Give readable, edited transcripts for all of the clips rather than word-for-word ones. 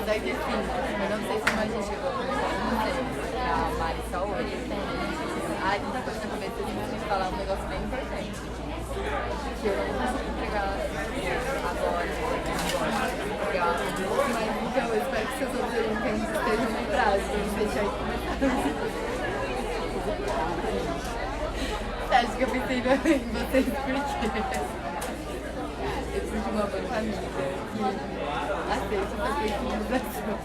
Daí que assim, eu não sei se a gente chegou a conversar, não sei, a Mari só hoje. Ai, tanta coisa na cabeça, eu tenho que falar um negócio bem importante. Que eu não consigo entregar agora, mas então eu espero que seus outros eventos estejam no prazo, pra me deixar aí começar. Você acha que eu pensei em vocês por quê? Eu preciso de uma banca amiga que aceita essa flexibilização.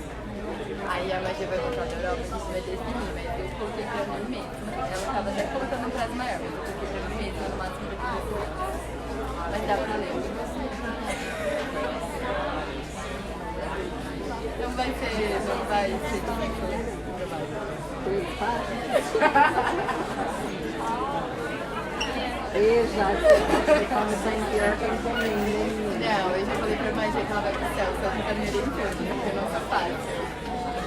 Aí a Magia vai voltar da Europa, a gente vai definir, mas eu coloquei pra mim mesmo. Ela tava até colocando um prazo maior, mas eu coloquei pra mim mesmo, no máximo daqui a 2 anos. Mas dá pra ler. Não vai ser difícil. Exato, estamos sem pior que encomenda. Não, eu já falei pra Magia que ela vai pro céu, só que tá me orientando, né? Porque não tá fácil.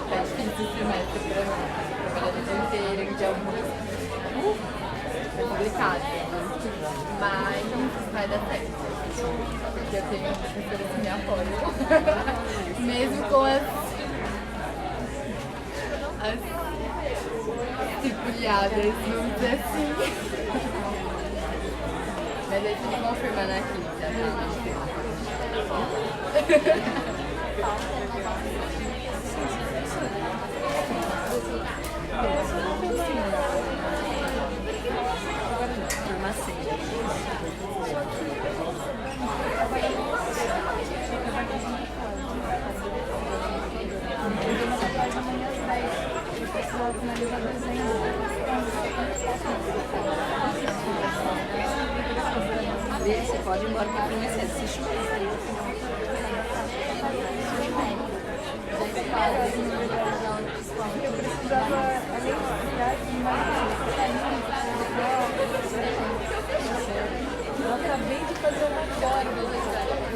Tá difícil esse semestre pra mim. Trabalhando o dia inteiro, em dia muito. É complicado. Mas vai dar certo. Porque eu tenho professores que me apoiam. Mesmo com as tripulhadas, vamos dizer assim. Mas aí você me confirma na quinta, Você pode ir embora para o assiste eu precisava eu acabei de fazer uma fora, eu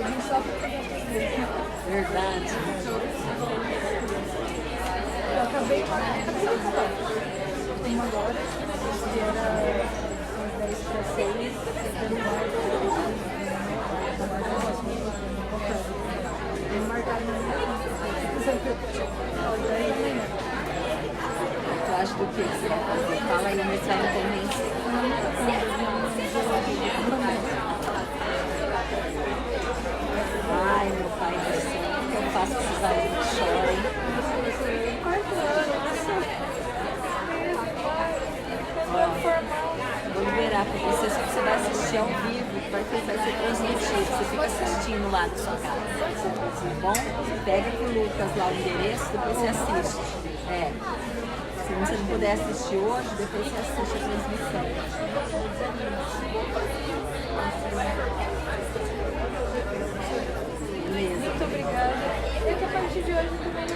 vim só para fazer. Verdade. Eu acabei de fazer. Tem uma agora, que era 10 para 6, eu marcado Tu acha do que você vai fazer? Fala aí, mas vai me convencer. Ai, meu pai do céu, o que eu faço com esses alunos que choram? Vou liberar pra você, se você vai assistir ao vivo, vai ser transmitido, você fica assistindo lá na sua casa, tá bom? Pega pro Lucas lá o endereço, depois você assiste. Se você não puder assistir hoje, depois você assiste a transmissão. Beleza. muito obrigada. E que a partir de hoje também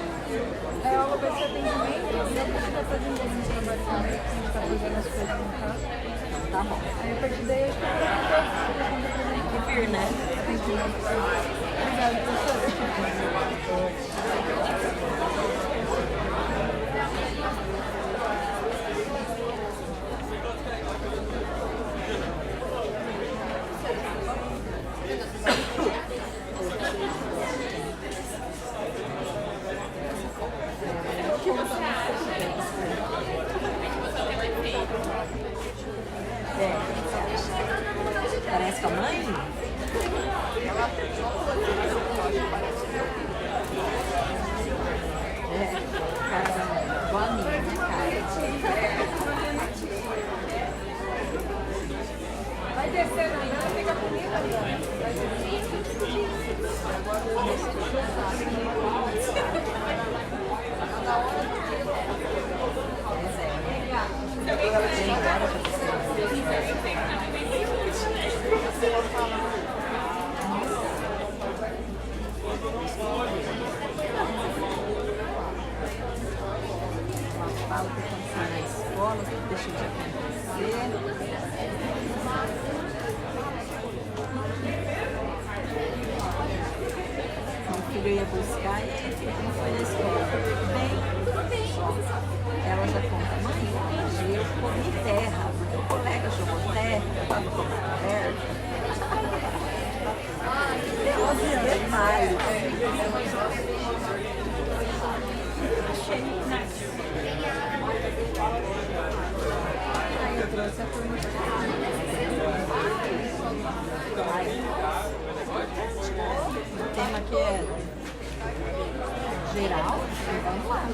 a aula vai ser atendimento, e eu vou estar fazendo alguns trabalhos também, que a gente está fazendo as coisas em casa. Tá bom. Aí a partir daí eu estou preparando. Que vir, né? Obrigada, professora. Parece com a mãe? Cara, igual a minha, né, cara? Vai descendo aí, vai pegar comida agora. Fala o que aconteceu na escola, o que deixou de acontecer. Meu filho ia buscar e ele não foi na escola. Tudo bem. Só. Ela já conta, mãe, hoje eu comi terra, porque o colega jogou terra, eu estava comendo terra. tema que é geral, vamos lá.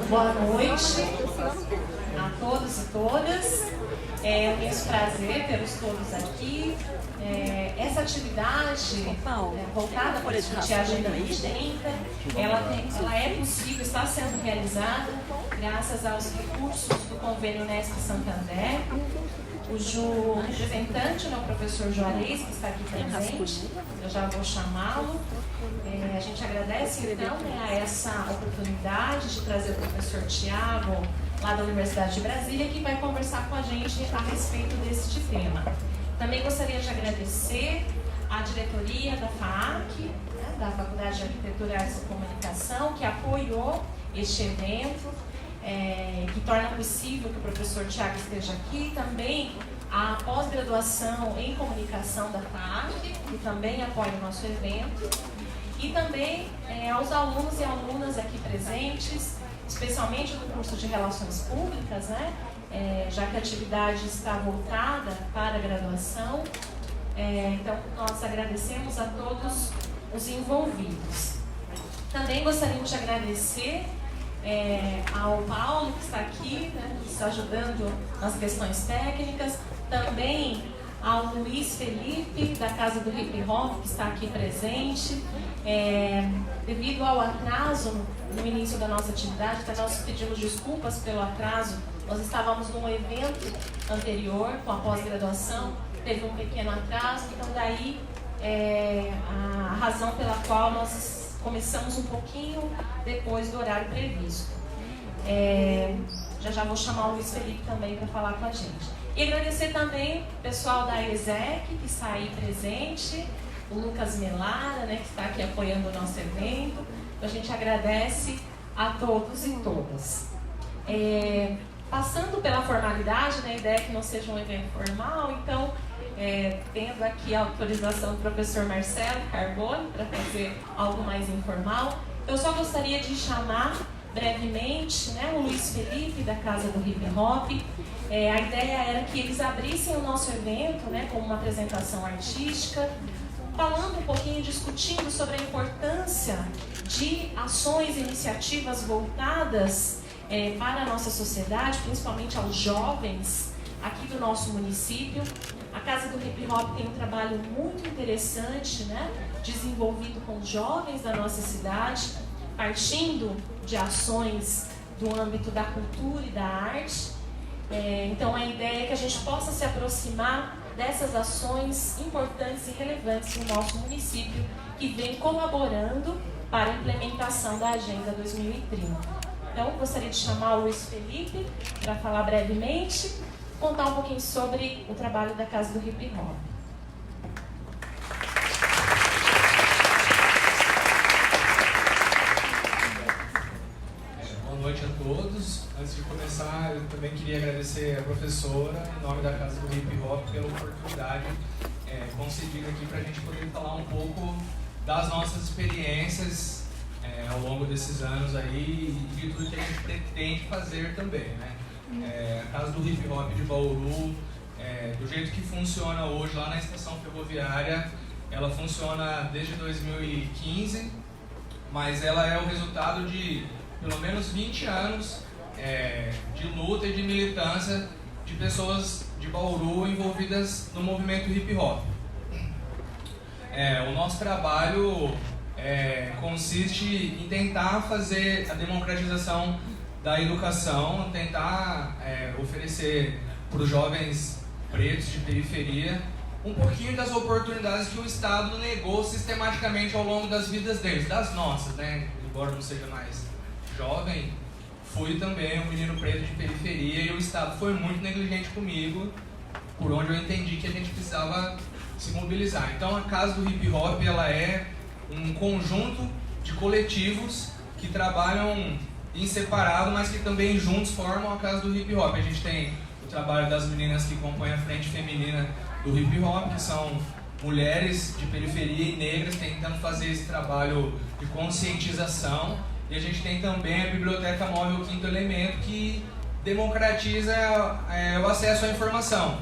Boa noite a todos e todas. É um imenso prazer tê-los todos aqui. Essa atividade voltada para discutir a Agenda 2030, ela é possível, está sendo realizada graças aos recursos do Convênio Unesp Santander, cujo representante é o professor Juarez, que está aqui presente. Eu já vou chamá-lo. A gente agradece então a essa oportunidade de trazer o professor Tiago, lá da Universidade de Brasília, que vai conversar com a gente a respeito deste tema. Também gostaria de agradecer à diretoria da FAAC, né, da Faculdade de Arquitetura e Artes e Comunicação, que apoiou este evento, que torna possível que o professor Tiago esteja aqui. Também a pós-graduação em comunicação da FAAC, que também apoia o nosso evento. E também aos alunos e alunas aqui presentes, especialmente do curso de Relações Públicas, né? Já que a atividade está voltada para a graduação. Então, nós agradecemos a todos os envolvidos. Também gostaríamos de agradecer ao Paulo, que está aqui, né, nos ajudando nas questões técnicas. Também ao Luiz Felipe, da Casa do Hip Hop, que está aqui presente. Devido ao atraso no início da nossa atividade, até nós pedimos desculpas pelo atraso. Nós estávamos num evento anterior, com a pós-graduação, teve um pequeno atraso, então daí a razão pela qual nós começamos um pouquinho depois do horário previsto. Já vou chamar o Luiz Felipe também para falar com a gente. E agradecer também o pessoal da ESEC, que está aí presente, o Lucas Melara, né, que está aqui apoiando o nosso evento. Então, a gente agradece a todos e todas. Passando pela formalidade, né, a ideia é que não seja um evento formal, então, tendo aqui a autorização do professor Marcelo Carbone para fazer algo mais informal, eu só gostaria de chamar brevemente, né, o Luiz Felipe, da Casa do Hip Hop. A ideia era que eles abrissem o nosso evento, né, com uma apresentação artística, falando um pouquinho, discutindo sobre a importância de ações e iniciativas voltadas para a nossa sociedade, principalmente aos jovens aqui do nosso município. A Casa do Hip Hop tem um trabalho muito interessante, né, desenvolvido com os jovens da nossa cidade, partindo de ações do âmbito da cultura e da arte. Então a ideia é que a gente possa se aproximar dessas ações importantes e relevantes no nosso município, que vem colaborando para a implementação da Agenda 2030. Então, gostaria de chamar o Luiz Felipe para falar brevemente, contar um pouquinho sobre o trabalho da Casa do Hip Hop. Boa noite a todos. Antes de começar, eu também queria agradecer a professora, em nome da Casa do Hip Hop, pela oportunidade concedida aqui para a gente poder falar um pouco das nossas experiências ao longo desses anos aí e de tudo que a gente pretende fazer também, né? A Casa do Hip Hop de Bauru, do jeito que funciona hoje lá na estação ferroviária, ela funciona desde 2015, mas ela é o resultado de pelo menos 20 anos de luta e de militância de pessoas de Bauru envolvidas no movimento hip hop. O nosso trabalho consiste em tentar fazer a democratização da educação, tentar oferecer para os jovens pretos de periferia um pouquinho das oportunidades que o Estado negou sistematicamente ao longo das vidas deles, das nossas, né? Embora não seja mais jovem, fui também um menino preto de periferia e o Estado foi muito negligente comigo, por onde eu entendi que a gente precisava se mobilizar. Então a Casa do Hip Hop, ela é um conjunto de coletivos que trabalham em separado, mas que também juntos formam a Casa do Hip Hop. A gente tem o trabalho das meninas que compõem a frente feminina do hip hop, que são mulheres de periferia e negras tentando fazer esse trabalho de conscientização. E a gente tem também a Biblioteca Móvel Quinto Elemento, que democratiza o acesso à informação.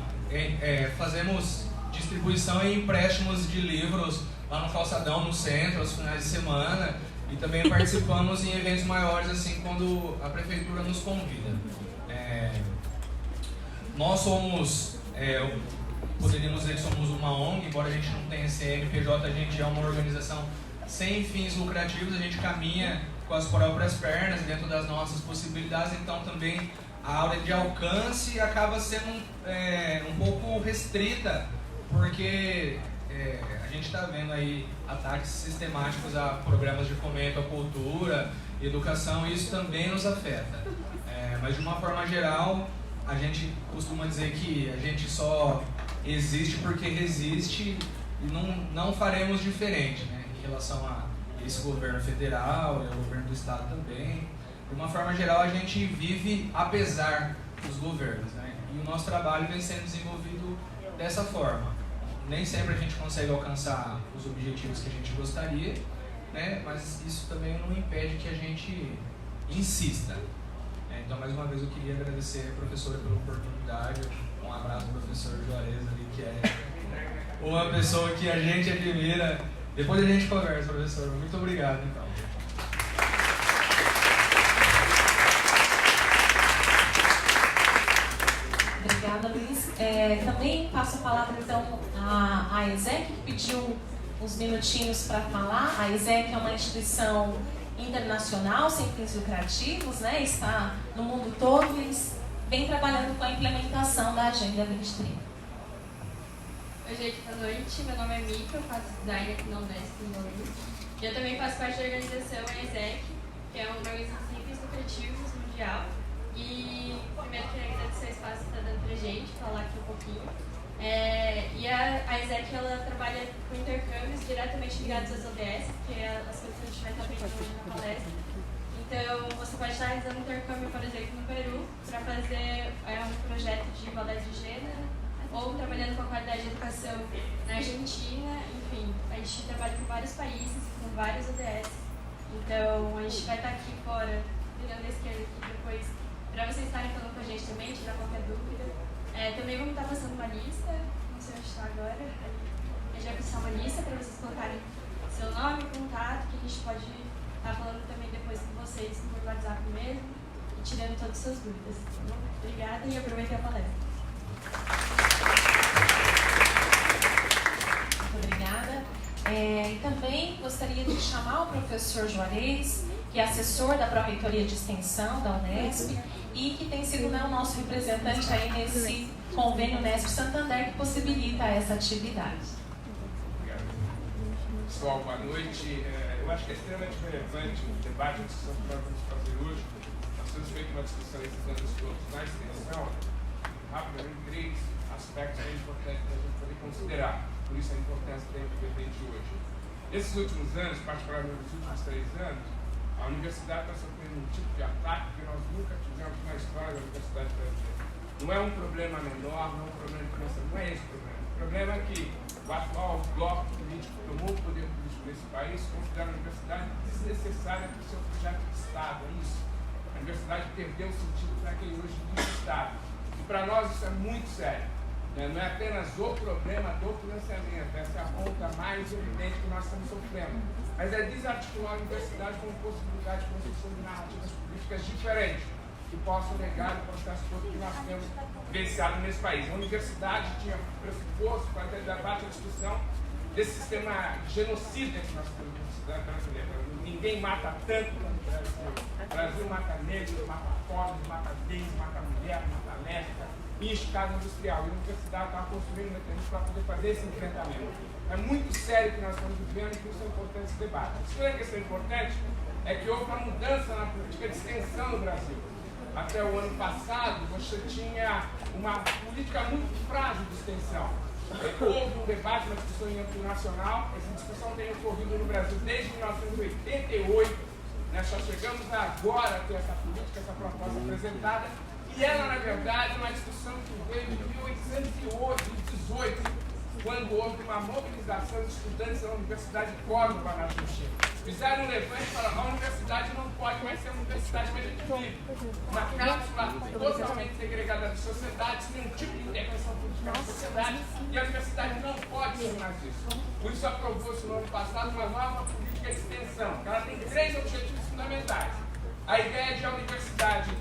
Fazemos distribuição e empréstimos de livros lá no Calçadão, no centro, aos finais de semana, e também participamos em eventos maiores, assim, quando a prefeitura nos convida. Nós somos, poderíamos dizer que somos uma ONG, embora a gente não tenha CNPJ, a gente é uma organização sem fins lucrativos, a gente caminha com as próprias pernas, dentro das nossas possibilidades, então também a área de alcance acaba sendo um pouco restrita, porque a gente está vendo aí ataques sistemáticos a programas de fomento à cultura, educação, e isso também nos afeta. Mas de uma forma geral, a gente costuma dizer que a gente só existe porque resiste e não faremos diferente, né, em relação a esse governo federal e ao governo do estado também. De uma forma geral, a gente vive apesar dos governos, né? E o nosso trabalho vem sendo desenvolvido dessa forma. Nem sempre a gente consegue alcançar os objetivos que a gente gostaria, né? Mas isso também não impede que a gente insista. Então, mais uma vez, eu queria agradecer a professora pela oportunidade. Um abraço ao professor Juarez ali, que é uma pessoa que a gente admira. Depois a gente conversa, professor. Muito obrigado, então. Obrigada, Luiz. Também passo a palavra, então, à ESEC, que pediu uns minutinhos para falar. A ESEC é uma instituição internacional, sem fins lucrativos, né? Está no mundo todo e vem trabalhando com a implementação da Agenda 2030. Oi, gente, boa noite. Meu nome é Mika, eu faço design aqui na Unesp, em Bauru. E eu também faço parte da organização ESEC, que é uma organização sem fins lucrativos mundial. E primeiro queria agradecer o espaço que está dando pra gente, falar aqui um pouquinho. E a ESEC, ela trabalha com intercâmbios diretamente ligados às ODS, que é as coisas que a gente vai estar vendo hoje na palestra. Então, você pode estar realizando intercâmbio, por exemplo, no Peru, para fazer um projeto de igualdade de gênero, ou trabalhando com a qualidade de educação na Argentina. Enfim, a gente trabalha com vários países, com vários ODS. Então, a gente vai estar aqui fora, virando a esquerda aqui depois, para vocês estarem falando com a gente também, tirar qualquer dúvida. Também vamos estar passando uma lista, não sei onde está agora. A gente vai passar uma lista para vocês colocarem seu nome, contato, que a gente pode estar falando também depois com vocês por WhatsApp mesmo e tirando todas as suas dúvidas. Tá bom? Obrigada e aproveitem a palestra. Muito obrigada. E também gostaria de chamar o professor Juarez, que é assessor da Pró-Reitoria de Extensão da Unesp e que tem sido, né, o nosso representante aí nesse convênio Unesp Santander que possibilita essa atividade. Obrigado. Pessoal, boa noite. Eu acho que é extremamente relevante o debate, a discussão que nós vamos fazer hoje. Nós temos feito uma discussão esses anos todos na extensão. Rapidamente, 3 aspectos bem importantes para a gente poder considerar. Por isso a importância do debate hoje. Nesses últimos anos, particularmente nos últimos 3 anos, a universidade está sofrendo um tipo de ataque que nós nunca tivemos na história da universidade brasileira. Não é um problema menor, não é um problema financeiro, não é esse o problema. O problema é que o atual bloco político que tomou o poder político nesse país considera a universidade desnecessária para o seu projeto de Estado. É isso. A universidade perdeu o sentido para que hoje diz Estado. E para nós isso é muito sério. Não é apenas o problema do financiamento, essa é a ponta mais evidente que nós estamos sofrendo. Mas é desarticular a universidade com possibilidade de construção de narrativas políticas diferentes, que possam negar o processo todo que nós temos vivenciado nesse país. A universidade tinha pressuposto para ter debate e discussão desse sistema genocida que nós temos na sociedade brasileira. Ninguém mata tanto como o Brasil. O Brasil mata negros, mata pobres, mata gays, mata mulher, mata lésbica, em escala industrial. E a universidade estava construindo mecanismos para poder fazer esse enfrentamento. É muito sério que nós estamos vivendo e que isso é importante esse debate. A segunda questão importante é que houve uma mudança na política de extensão no Brasil. Até o ano passado, você tinha uma política muito frágil de extensão. Houve um debate, uma discussão em âmbito nacional. Essa discussão tem ocorrido no Brasil desde 1988. Nós só chegamos agora a ter essa política, essa proposta apresentada. E ela, na verdade, é uma discussão que veio de 1818, quando houve uma mobilização de estudantes da Universidade de Córdoba na Argentina. Fizeram um levante e falaram: a universidade não pode mais ser a universidade que a gente vive. Uma cápsula totalmente segregada da sociedade, sem nenhum tipo de intervenção política na sociedade, e a universidade não pode ser mais isso. Por isso aprovou-se no ano passado uma nova política de extensão, que ela tem 3 objetivos fundamentais. A ideia de a universidade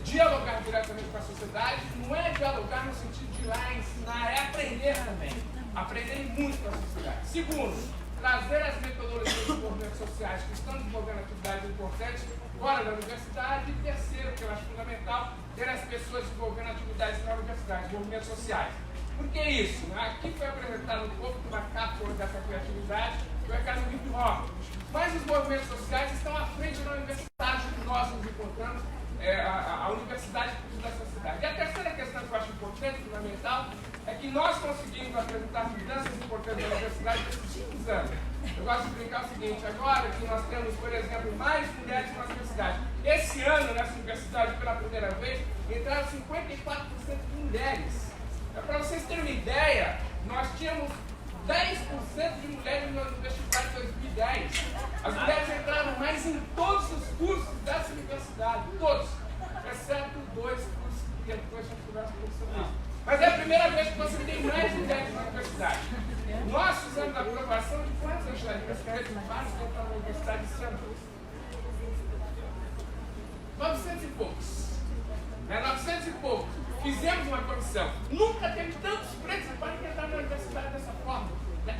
dialogar diretamente com a sociedade, não é dialogar no sentido de ir lá ensinar, é aprender também. Aprender muito com a sociedade. Segundo, trazer as metodologias dos movimentos sociais que estão desenvolvendo atividades importantes fora da universidade. E terceiro, que eu acho fundamental, ter as pessoas desenvolvendo atividades na universidade, movimentos sociais. Por que isso? Aqui foi apresentado um pouco de uma cápsula dessa criatividade, que é o caso do hip hop. Mas os movimentos sociais estão à frente da universidade que nós nos encontramos, a universidade da sociedade. E a terceira questão que eu acho importante, fundamental, é que nós conseguimos apresentar mudanças importantes na universidade nesses últimos anos. Eu gosto de brincar o seguinte: agora que nós temos, por exemplo, mais mulheres na universidade, esse ano nessa universidade, pela primeira vez, entraram 54% de mulheres. Para vocês terem uma ideia, nós tínhamos 10% de mulheres no vestibular de 2010. As mulheres entraram mais em todos os cursos dessa universidade, todos, exceto 2 cursos que depois a gente conversa um pouco sobre isso. Mas é a primeira vez que você tem mais mulheres na universidade. Nós fizemos a aprovação de quantas universidades que entram na universidade esse ano? 900 e poucos. 900 e poucos. Fizemos uma comissão. Nunca teve tantos pretos que entrar na universidade dessa forma.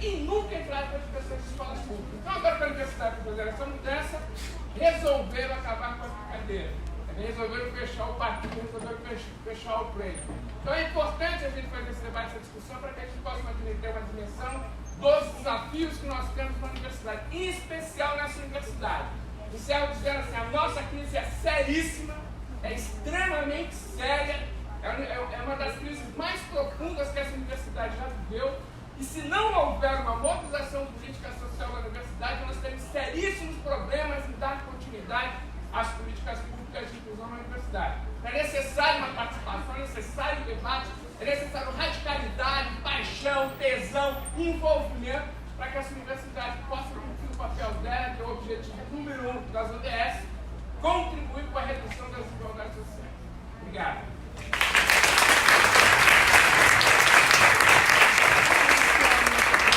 E nunca entraram para as pessoas de escolas públicas. Então, agora que a universidade está fazendo essa mudança, resolveram acabar com a brincadeira. Resolveram fechar o partido, resolveram fechar o prêmio. Então é importante a gente fazer esse debate, essa discussão, para que a gente possa ter uma dimensão dos desafios que nós temos na universidade, em especial nessa universidade. Encerro dizendo assim: a nossa crise é seríssima, é extremamente séria, é uma das crises mais profundas que essa universidade já viveu. E se não houver uma mobilização política social na universidade, nós temos seríssimos problemas em dar continuidade às políticas públicas de inclusão na universidade. É necessário uma participação, é necessário debate, é necessário radicalidade, paixão, tesão, envolvimento, para que essa universidade possa cumprir o papel dela, que é o objetivo número 1 das ODS, contribuir com a redução das desigualdades sociais. Obrigado.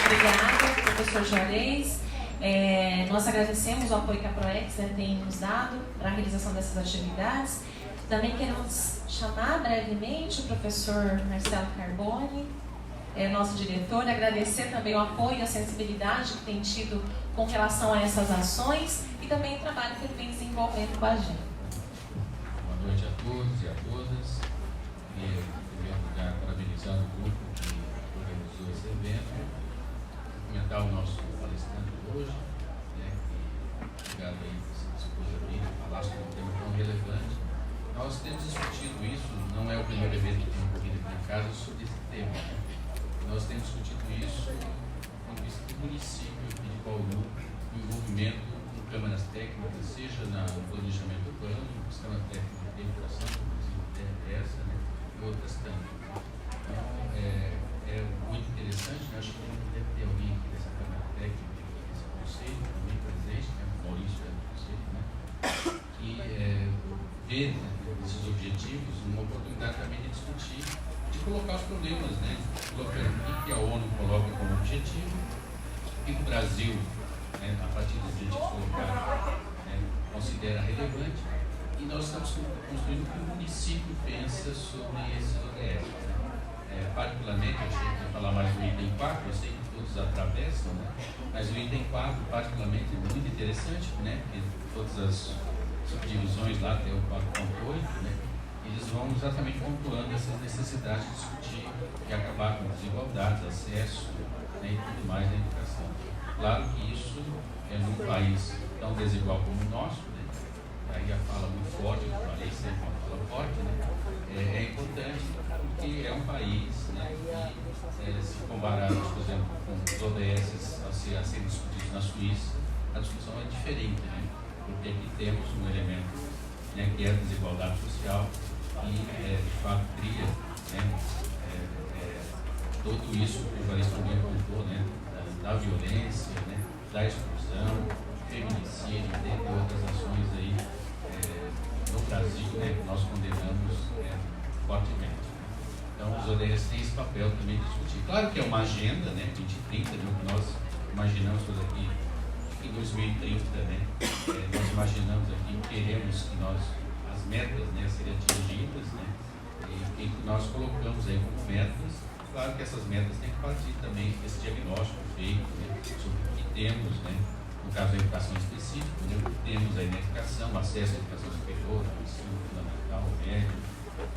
Obrigada, professor Juarez. Nós agradecemos o apoio que a ProEx tem nos dado para a realização dessas atividades. Também queremos chamar brevemente o professor Marcelo Carboni, nosso diretor, e agradecer também o apoio e a sensibilidade que tem tido com relação a essas ações e também o trabalho que ele vem desenvolvendo com a gente. Boa noite a todos e a todas. E, em primeiro lugar, parabenizar o grupo que organizou esse evento, cumprimentar o nosso palestrante hoje, que obrigado aí por se dispor a vir falar sobre um tema tão relevante. Nós temos discutido isso, não é o primeiro evento que tem ocorrido aqui em casa sobre esse tema. Nós temos discutido isso com vista do município de Bauru, o envolvimento com câmaras técnicas, seja no planejamento urbano, no sistema técnico de educação, inclusive essa, e outras também. Então, é muito interessante, né? Acho que deve ter alguém aqui dessa câmara técnica, desse conselho, também presente, né? O Maurício é do conselho, né? Que vê esses objetivos uma oportunidade também de discutir, de colocar os problemas, né? Colocando o que a ONU coloca como objetivo, o que o Brasil, né, a partir dos objetivos colocados, né, considera relevante, e nós estamos construindo o que o município pensa sobre esses ODS. Né? Particularmente, eu achei que ia falar mais do item 4, eu sei que todos atravessam, né? Mas o item 4, particularmente, é muito interessante, né? Porque todas as subdivisões lá, até o 4.8, né? Eles vão exatamente pontuando essas necessidades de discutir e acabar com desigualdades, acesso, né, e tudo mais na educação. Claro que isso é num país tão desigual como o nosso, né? Aí a fala muito forte, eu falei sempre uma fala forte, né? É importante porque é um país, né, que, se comparado, por exemplo, com os ODS a serem discutidos na Suíça, a discussão é diferente, né? Porque aqui temos um elemento, né, que é a desigualdade social, e de fato cria, né, tudo isso que o Evaristo também contou, né, da violência, né, da exclusão, feminicídio, dentre outras ações aí no Brasil, né, que nós condenamos fortemente. Então, os ODS têm esse papel também de discutir. Claro que é uma agenda, né, 2030, né, que nós imaginamos todos aqui em 2030, né, nós imaginamos aqui, queremos que as metas, né, seriam atingidas, né, e que nós colocamos aí como metas. Claro que essas metas têm que partir também desse diagnóstico feito, né, sobre o que temos, né, no caso da educação específica, né, o que temos aí na educação, acesso à educação superior, ao ensino fundamental, médio,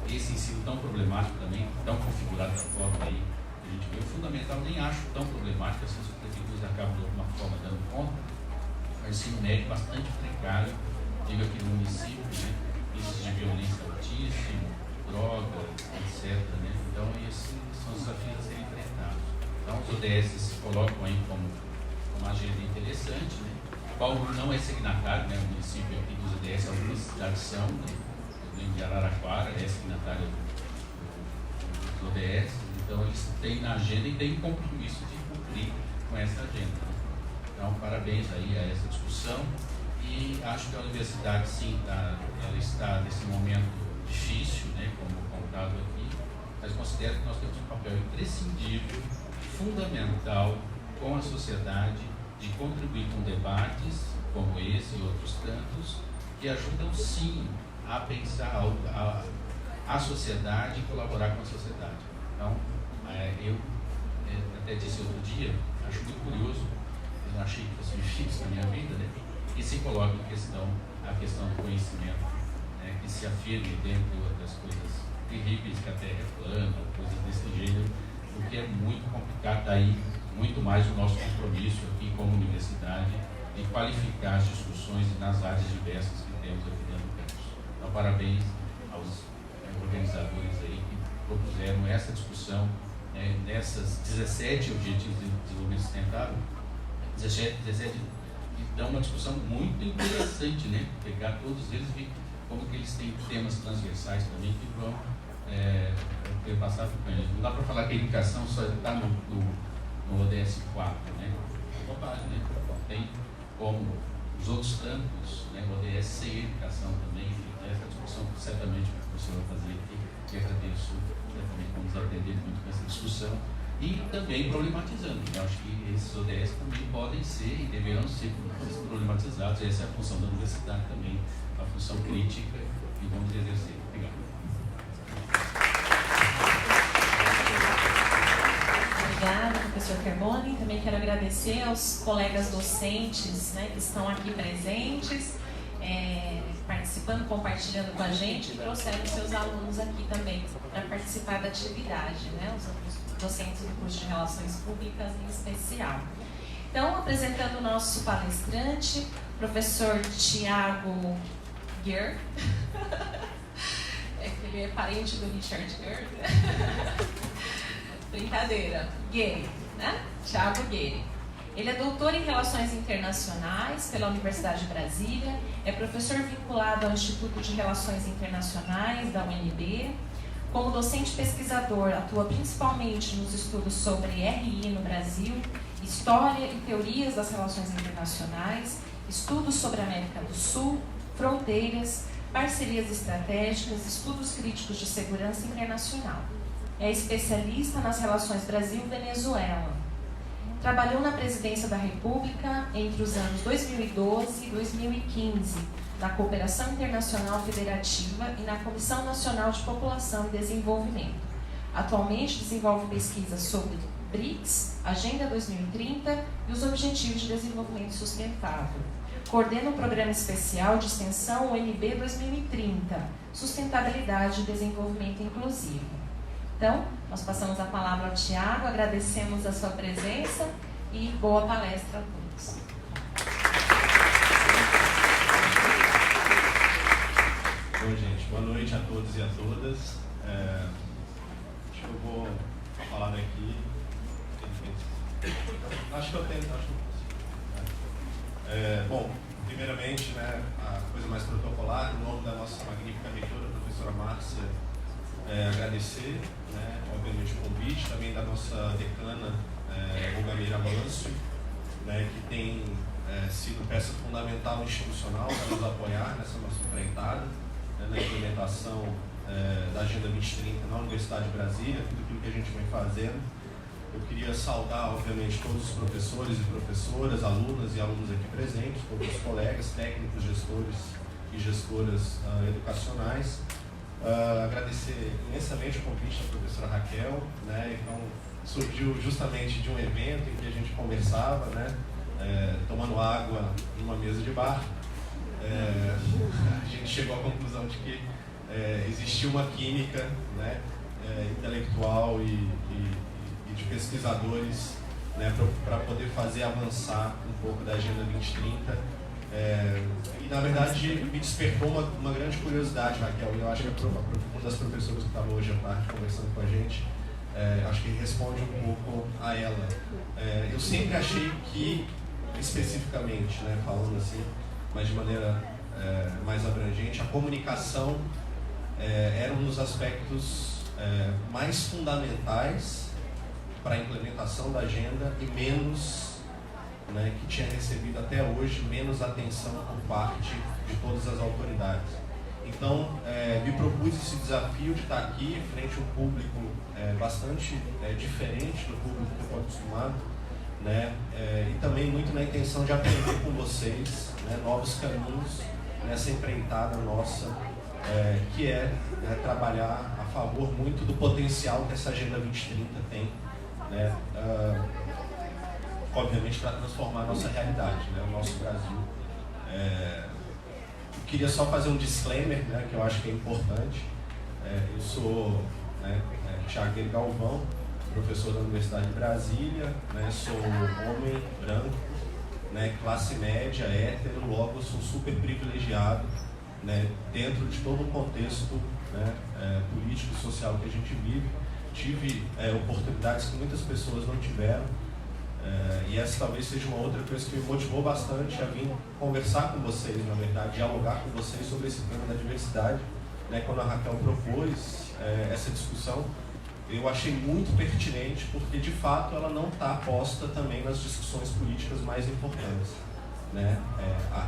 esse ensino tão problemático também, tão configurado da forma aí que a gente vê. O fundamental nem acho tão problemático, assim, as prefeituras acabam de alguma forma dando conta, mas o ensino médio bastante precário, digo aqui no município, né, índices de violência altíssimo, drogas, etc. Né? Então, esses são os desafios a serem enfrentados. Então, os ODS se colocam aí como uma agenda interessante. Né? Bauru não é signatário, né? O município aqui dos ODS, algumas cidades são, né? Eu lembro de Araraquara, é signatário dos ODS. Então, eles têm na agenda e têm compromisso de cumprir com essa agenda. Né? Então, parabéns aí a essa discussão. E acho que a universidade, sim, ela está nesse momento difícil, né, como contado aqui, mas considero que nós temos um papel imprescindível, fundamental com a sociedade, de contribuir com debates como esse e outros tantos, que ajudam, sim, a pensar a sociedade e colaborar com a sociedade. Então, eu até disse outro dia, acho muito curioso, eu não achei que fosse difícil na minha vida, né, que se coloca a questão do conhecimento, né, que se afirme, dentre outras coisas terríveis, que a Terra é plana, coisas desse gênero, porque é muito complicado. Daí muito mais o nosso compromisso aqui como universidade de qualificar as discussões nas áreas diversas que temos aqui dentro do campus. Então, parabéns aos organizadores aí que propuseram essa discussão, né, nessas 17 Objetivos de Desenvolvimento Sustentável, 17 dá uma discussão muito interessante, né? Pegar todos eles e ver como que eles têm temas transversais também que vão ter passado por ele. Não dá para falar que a educação só está no ODS 4, né? É bobagem, né? Tem como os outros tantos, né? O ODS sem educação também, essa discussão que certamente o professor vai fazer aqui, que agradeço, também vamos aprender muito com essa discussão. E também problematizando. Eu acho que esses ODS também podem ser e deverão ser problematizados. Essa é a função da universidade também, a função crítica, e vamos exercer. Obrigado. Obrigada, professor Carboni. Também quero agradecer aos colegas docentes, né, que estão aqui presentes, participando, compartilhando com a gente, e trouxeram seus alunos aqui também para participar da atividade, né, os docentes do curso de Relações Públicas em especial. Então, apresentando o nosso palestrante, professor Tiago Guer, ele é parente do Richard Guer, brincadeira, Guer, né? Tiago Guer. Ele é doutor em Relações Internacionais pela Universidade de Brasília, é professor vinculado ao Instituto de Relações Internacionais da UNB. Como docente pesquisador, atua principalmente nos estudos sobre RI no Brasil, história e teorias das relações internacionais, estudos sobre a América do Sul, fronteiras, parcerias estratégicas, estudos críticos de segurança internacional. É especialista nas relações Brasil-Venezuela. Trabalhou na Presidência da República entre os anos 2012 e 2015, na Cooperação Internacional Federativa e na Comissão Nacional de População e Desenvolvimento. Atualmente desenvolve pesquisas sobre BRICS, Agenda 2030 e os Objetivos de Desenvolvimento Sustentável. Coordena o Programa Especial de Extensão UNB 2030, Sustentabilidade e Desenvolvimento Inclusivo. Então, nós passamos a palavra ao Tiago, agradecemos a sua presença e boa palestra a todos. Bom, gente, boa noite a todos e a todas. Acho que eu vou falar daqui. Acho que eu consigo. Bom, primeiramente, né, a coisa mais protocolar, no nome da nossa magnífica reitora, a professora Márcia, agradecer, né, obviamente, o convite também da nossa decana, Olga Meira Manso, né, que tem sido peça fundamental institucional para nos apoiar nessa nossa empreitada, né, na implementação da Agenda 2030 na Universidade de Brasília, tudo aquilo que a gente vem fazendo. Eu queria saudar, obviamente, todos os professores e professoras, alunas e alunos aqui presentes, todos os colegas, técnicos, gestores e gestoras educacionais. Agradecer imensamente o convite da professora Raquel, né? Então, surgiu justamente de um evento em que a gente conversava, né? Tomando água numa mesa de bar. A gente chegou à conclusão de que existia uma química, né? Intelectual e de pesquisadores, né? Para poder fazer avançar um pouco da Agenda 2030. E na verdade me despertou uma grande curiosidade, Raquel, e eu acho que uma das professoras que estava hoje à tarde conversando com a gente, acho que responde um pouco a ela. Eu sempre achei que, especificamente, né, falando assim, mas de maneira mais abrangente, a comunicação era um dos aspectos mais fundamentais para a implementação da agenda e menos, né, que tinha recebido até hoje menos atenção por parte de todas as autoridades. Então, me propus esse desafio de estar aqui frente a um público bastante diferente do público que eu estou acostumado, né, e também muito na intenção de aprender com vocês, né, novos caminhos nessa empreitada nossa, que trabalhar a favor muito do potencial que essa Agenda 2030 tem, né, obviamente para transformar a nossa realidade, né, o nosso Brasil. Eu queria só fazer um disclaimer, né, que eu acho que é importante. Eu sou, né, Thiago Galvão, professor da Universidade de Brasília, né, sou homem branco, né, classe média, hétero, logo sou super privilegiado, né, dentro de todo o contexto, né, político e social que a gente vive. Tive oportunidades que muitas pessoas não tiveram, e essa talvez seja uma outra coisa que me motivou bastante a vir conversar com vocês, na verdade, dialogar com vocês sobre esse tema da diversidade, né? Quando a Raquel propôs essa discussão, eu achei muito pertinente, porque de fato ela não está posta também nas discussões políticas mais importantes, né?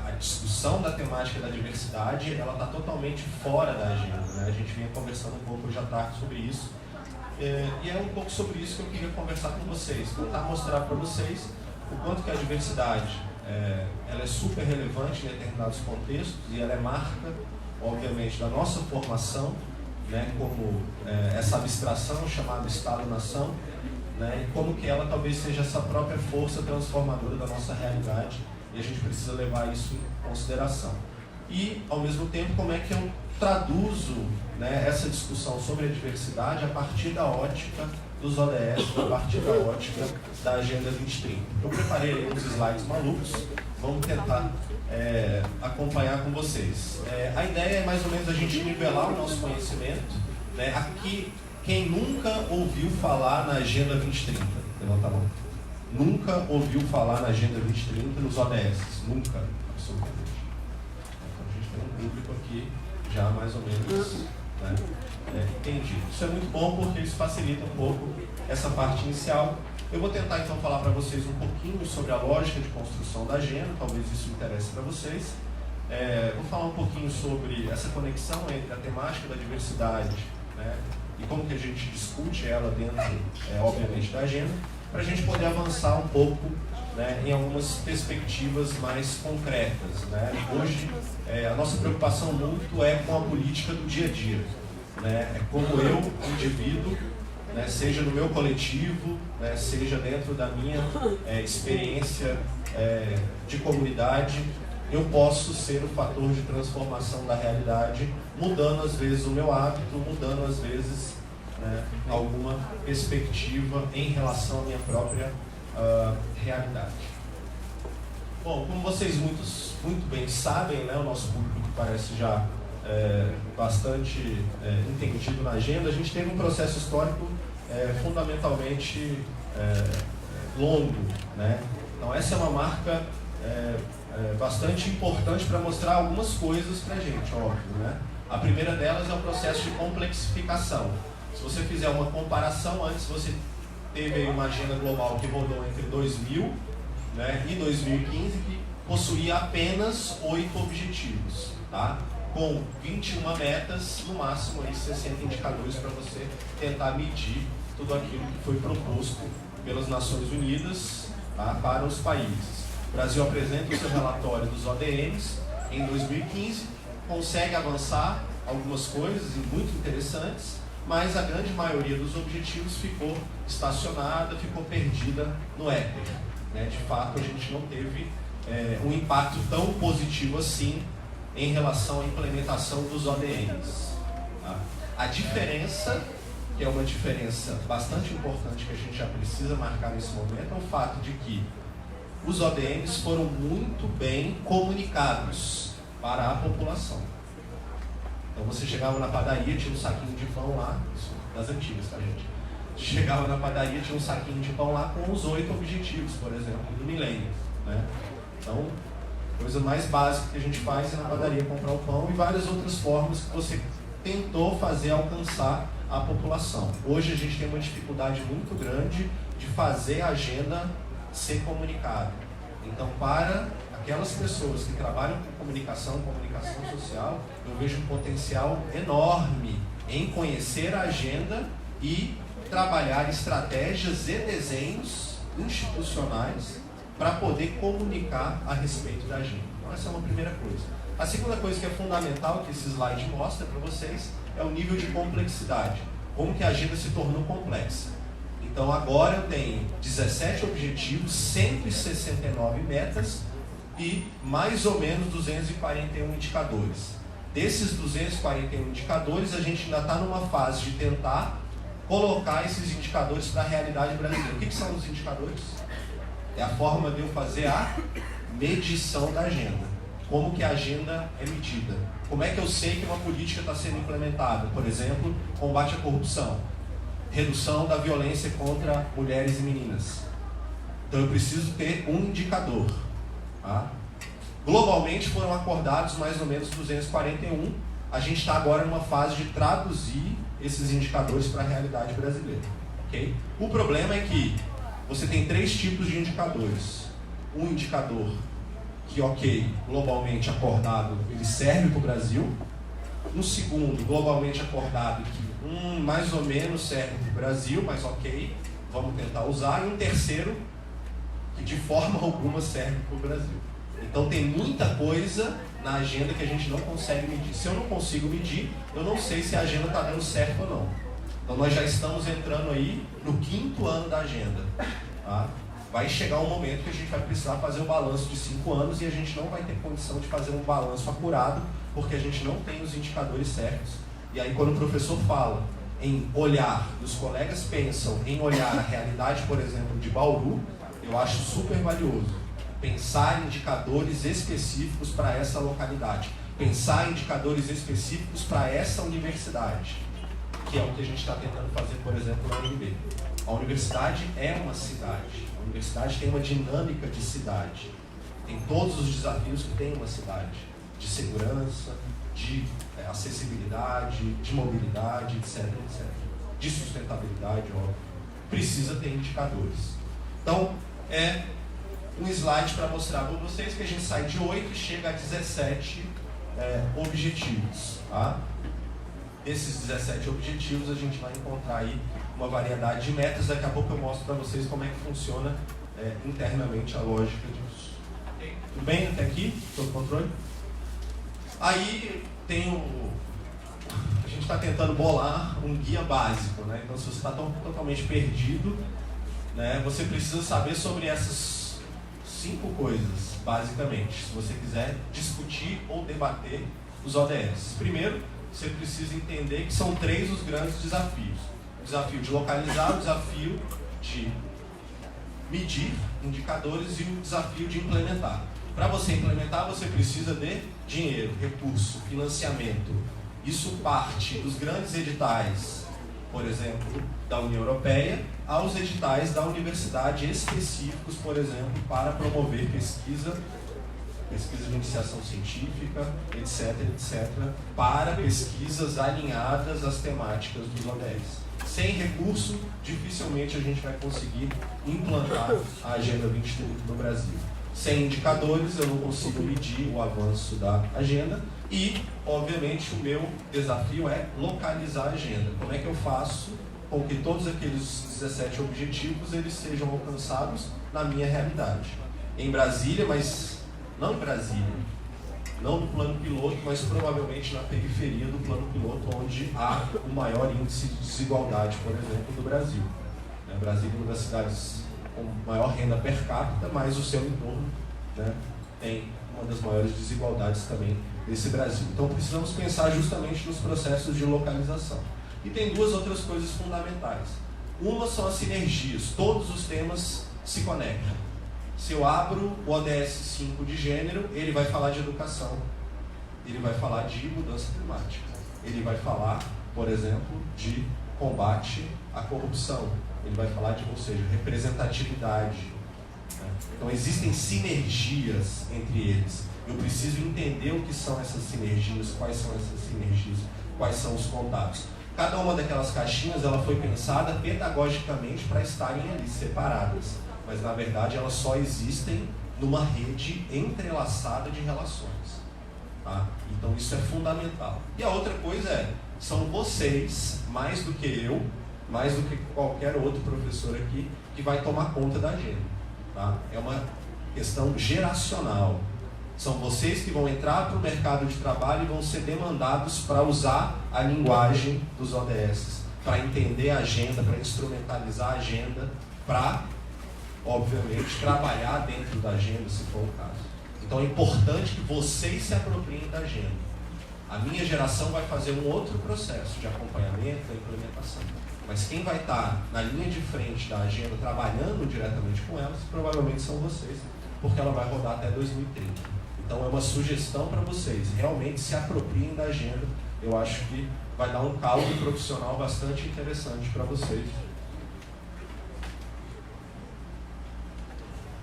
A discussão da temática da diversidade, ela está totalmente fora da agenda, né? A gente vinha conversando um pouco hoje à tarde sobre isso. E é um pouco sobre isso que eu queria conversar com vocês, tentar mostrar para vocês o quanto que a diversidade ela é super relevante em determinados contextos e ela é marca, obviamente, da nossa formação, né, como essa abstração chamada Estado-nação, né, e como que ela talvez seja essa própria força transformadora da nossa realidade, e a gente precisa levar isso em consideração. E, ao mesmo tempo, como é que eu traduzo, né, essa discussão sobre a diversidade a partir da ótica dos ODS, a partir da ótica da Agenda 2030. Eu preparei uns slides malucos, vamos tentar acompanhar com vocês. A ideia é mais ou menos a gente nivelar o nosso conhecimento, né? Aqui, quem nunca ouviu falar na Agenda 2030? Levanta a mão. Nunca ouviu falar na Agenda 2030 nos ODS? Nunca, absolutamente. Então a gente tem um público aqui já mais ou menos, né, entendido. Isso é muito bom porque isso facilita um pouco essa parte inicial. Eu vou tentar então falar para vocês um pouquinho sobre a lógica de construção da agenda, talvez isso interesse para vocês. Vou falar um pouquinho sobre essa conexão entre a temática da diversidade, né, e como que a gente discute ela dentro, obviamente, da agenda, para a gente poder avançar um pouco, né, em algumas perspectivas mais concretas, né? Hoje, a nossa preocupação muito é com a política do dia a dia, né? É como eu, indivíduo, né, seja no meu coletivo, né, seja dentro da minha experiência de comunidade, eu posso ser o fator de transformação da realidade, mudando às vezes o meu hábito, mudando às vezes, né, alguma perspectiva em relação à minha própria realidade. Bom, como vocês muito bem sabem, né, o nosso público parece já bastante entendido na agenda, a gente teve um processo histórico fundamentalmente longo, né? Então essa é uma marca bastante importante para mostrar algumas coisas para a gente, óbvio, né? A primeira delas é o processo de complexificação. Se você fizer uma comparação, antes você teve aí uma agenda global que rodou entre 2000, né, e 2015, que possuía apenas 8 objetivos, tá? Com 21 metas, no máximo aí 60 indicadores para você tentar medir tudo aquilo que foi proposto pelas Nações Unidas, tá, para os países. O Brasil apresenta o seu relatório dos ODMs em 2015, consegue avançar algumas coisas muito interessantes, mas a grande maioria dos objetivos ficou estacionada, ficou perdida no éter. Né? De fato, a gente não teve um impacto tão positivo assim em relação à implementação dos ODMs. Tá? A diferença, que é uma diferença bastante importante que a gente já precisa marcar nesse momento, é o fato de que os ODMs foram muito bem comunicados para a população. Então você chegava na padaria, tinha um saquinho de pão lá, isso das antigas, tá, gente? Chegava na padaria, tinha um saquinho de pão lá com os 8 objetivos, por exemplo, do milênio, né? Então, coisa mais básica que a gente faz é na padaria comprar o pão e várias outras formas que você tentou fazer alcançar a população. Hoje a gente tem uma dificuldade muito grande de fazer a agenda ser comunicada. Então, para aquelas pessoas que trabalham com comunicação social, eu vejo um potencial enorme em conhecer a agenda e trabalhar estratégias e desenhos institucionais para poder comunicar a respeito da agenda. Então, essa é uma primeira coisa. A segunda coisa que é fundamental, que esse slide mostra para vocês, é o nível de complexidade. Como que a agenda se tornou complexa. Então, agora eu tenho 17 objetivos, 169 metas e mais ou menos 241 indicadores. Desses 241 indicadores, a gente ainda está numa fase de tentar colocar esses indicadores para a realidade brasileira. O que são os indicadores? É a forma de eu fazer a medição da agenda. Como que a agenda é medida? Como é que eu sei que uma política está sendo implementada? Por exemplo, combate à corrupção, redução da violência contra mulheres e meninas. Então eu preciso ter um indicador. Tá? Globalmente foram acordados mais ou menos 241. A gente está agora numa fase de traduzir esses indicadores para a realidade brasileira. Okay? O problema é que você tem 3 tipos de indicadores. Um indicador que, ok, globalmente acordado, ele serve para o Brasil. Um segundo, globalmente acordado, que mais ou menos serve para o Brasil, mas ok, vamos tentar usar. E um terceiro, que de forma alguma serve para o Brasil. Então tem muita coisa na agenda que a gente não consegue medir. Se eu não consigo medir, eu não sei se a agenda está dando certo ou não. Então nós já estamos entrando aí no 5º ano da agenda. Tá? Vai chegar um momento que a gente vai precisar fazer um balanço de 5 anos e a gente não vai ter condição de fazer um balanço acurado, porque a gente não tem os indicadores certos. E aí quando o professor fala em olhar, e os colegas pensam em olhar a realidade, por exemplo, de Bauru, eu acho super valioso. Pensar em indicadores específicos para essa localidade. Pensar em indicadores específicos para essa universidade, que é o que a gente está tentando fazer, por exemplo, na UNB. A universidade é uma cidade. A universidade tem uma dinâmica de cidade. Tem todos os desafios que tem uma cidade. De segurança, de acessibilidade, de mobilidade, etc, etc. De sustentabilidade, óbvio. Precisa ter indicadores. Então, é um slide para mostrar para vocês que a gente sai de 8 e chega a 17 objetivos. Tá? Desses 17 objetivos, a gente vai encontrar aí uma variedade de metas. Daqui a pouco eu mostro para vocês como é que funciona internamente a lógica disso. Tudo bem até aqui? Sob controle? Aí tem a gente está tentando bolar um guia básico, né? Então, se você está totalmente perdido, né, você precisa saber sobre essas 5 coisas, basicamente, se você quiser discutir ou debater os ODS. Primeiro, você precisa entender que são 3 os grandes desafios. O desafio de localizar, o desafio de medir indicadores e o desafio de implementar. Para você implementar, você precisa de dinheiro, recurso, financiamento. Isso parte dos grandes editais, por exemplo, da União Europeia, aos editais da universidade específicos, por exemplo, para promover pesquisa pesquisa de iniciação científica, etc., etc., para pesquisas alinhadas às temáticas dos ODS. Sem recurso, dificilmente a gente vai conseguir implantar a Agenda 2030 no Brasil. Sem indicadores, eu não consigo medir o avanço da agenda e, obviamente, o meu desafio é localizar a agenda. Como é que eu faço com que todos aqueles 17 objetivos eles sejam alcançados na minha realidade? Em Brasília, mas não em Brasília, não no plano piloto, mas provavelmente na periferia do plano piloto, onde há o maior índice de desigualdade, por exemplo, do Brasil. Brasília é uma das cidades com maior renda per capita, mas o seu entorno, né, tem uma das maiores desigualdades também desse Brasil. Então precisamos pensar justamente nos processos de localização. E tem duas outras coisas fundamentais. Uma são as sinergias, todos os temas se conectam. Se eu abro o ODS 5 de gênero, ele vai falar de educação, ele vai falar de mudança climática, ele vai falar, por exemplo, de combate à corrupção, ele vai falar de, ou seja, representatividade. Então existem sinergias entre eles. Eu preciso entender o que são essas sinergias, quais são essas sinergias, quais são os contatos. Cada uma daquelas caixinhas ela foi pensada pedagogicamente para estarem ali separadas, mas na verdade elas só existem numa rede entrelaçada de relações. Tá? Então isso é fundamental. E a outra coisa são vocês, mais do que eu, mais do que qualquer outro professor aqui, que vai tomar conta da agenda. Tá? É uma questão geracional. São vocês que vão entrar para o mercado de trabalho e vão ser demandados para usar a linguagem dos ODS, para entender a agenda, para instrumentalizar a agenda, para, obviamente, trabalhar dentro da agenda, se for o caso. Então é importante que vocês se apropriem da agenda. A minha geração vai fazer um outro processo de acompanhamento e implementação. Mas quem vai estar na linha de frente da agenda, trabalhando diretamente com elas, provavelmente são vocês, porque ela vai rodar até 2030. Então é uma sugestão para vocês, realmente se apropriem da agenda. Eu acho que vai dar um caldo profissional bastante interessante para vocês.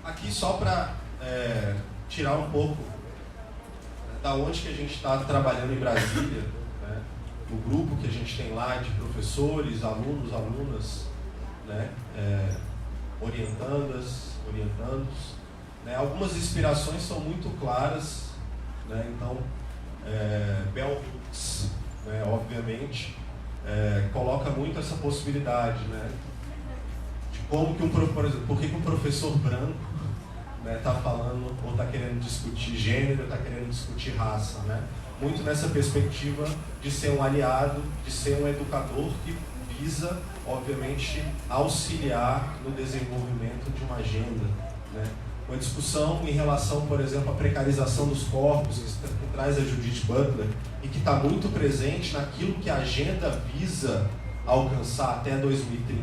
Aqui só para tirar um pouco da onde que a gente está trabalhando em Brasília, né? O grupo que a gente tem lá de professores, alunos, alunas, né? Orientandos, né? Algumas inspirações são muito claras, né? Então, Bell Hooks, né? Obviamente, coloca muito essa possibilidade, né? De como que por exemplo, por que um professor branco está falando ou está querendo discutir gênero, está querendo discutir raça, né? Muito nessa perspectiva de ser um aliado, de ser um educador que visa, obviamente, auxiliar no desenvolvimento de uma agenda, né? Uma discussão em relação, por exemplo, à precarização dos corpos, que traz a Judith Butler, e que está muito presente naquilo que a agenda visa alcançar até 2030.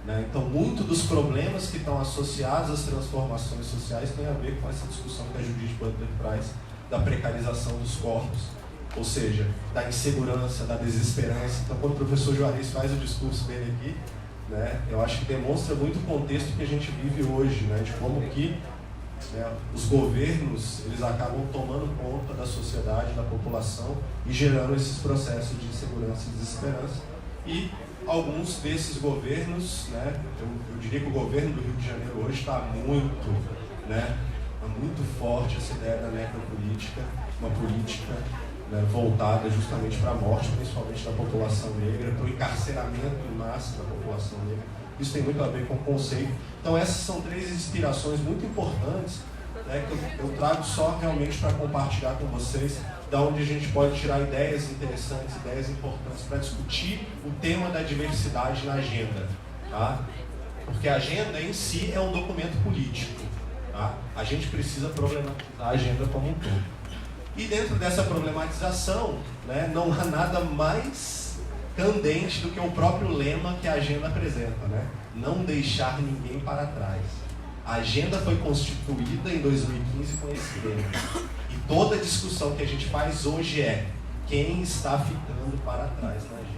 Né? Então, muito dos problemas que estão associados às transformações sociais tem a ver com essa discussão que a Judith Butler traz da precarização dos corpos, ou seja, da insegurança, da desesperança. Então, quando o professor Juarez faz o discurso dele aqui, né, eu acho que demonstra muito o contexto que a gente vive hoje, né, de como que, né, os governos eles acabam tomando conta da sociedade, da população e gerando esses processos de insegurança e desesperança. E alguns desses governos, né, eu diria que o governo do Rio de Janeiro hoje está muito, né, muito forte essa ideia da necropolítica, uma política, né, voltada justamente para a morte, principalmente da população negra, para o encarceramento em massa da população negra. Isso tem muito a ver com o conceito. Então essas são três inspirações muito importantes, né, que eu trago só realmente para compartilhar com vocês, da onde a gente pode tirar ideias interessantes, ideias importantes para discutir o tema da diversidade na agenda. Tá? Porque a agenda em si é um documento político. Tá? A gente precisa problematizar a agenda como um todo. E dentro dessa problematização, né, não há nada mais candente do que o próprio lema que a agenda apresenta, né? Não deixar ninguém para trás. A agenda foi constituída em 2015 com esse lema. E toda a discussão que a gente faz hoje é quem está ficando para trás na agenda.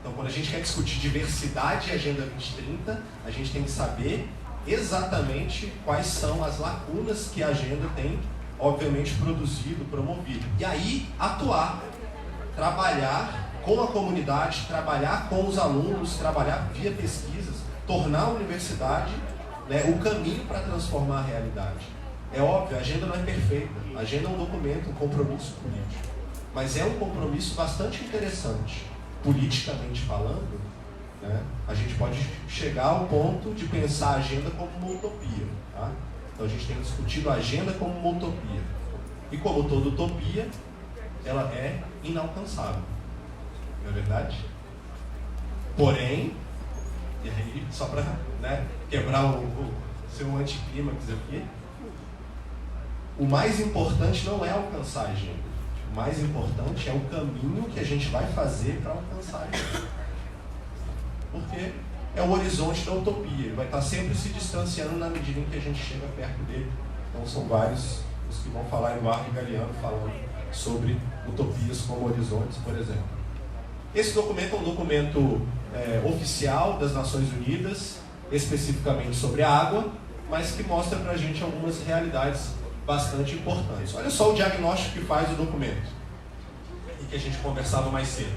Então, quando a gente quer discutir diversidade e Agenda 2030, a gente tem que saber exatamente quais são as lacunas que a agenda tem, obviamente, produzido, promovido. E aí, atuar, trabalhar com a comunidade, trabalhar com os alunos, trabalhar via pesquisas, tornar a universidade, né, o caminho para transformar a realidade. É óbvio, a agenda não é perfeita, a agenda é um documento, um compromisso político, mas é um compromisso bastante interessante, politicamente falando, né? A gente pode chegar ao ponto de pensar a agenda como uma utopia, tá? Então a gente tem discutido a agenda como uma utopia, e como toda utopia, ela é inalcançável, não é verdade? Porém, e aí, só para, né, quebrar o seu anticlímax aqui, o mais importante não é alcançar a agenda. O mais importante é o caminho que a gente vai fazer para alcançar a agenda. Porque é o horizonte da utopia. Ele vai estar sempre se distanciando na medida em que a gente chega perto dele. Então são vários os que vão falar em Eduardo Galeano falando sobre utopias como horizontes, por exemplo. Esse documento é um documento oficial das Nações Unidas, especificamente sobre a água, mas que mostra para a gente algumas realidades bastante importantes. Olha só o diagnóstico que faz o documento, e que a gente conversava mais cedo.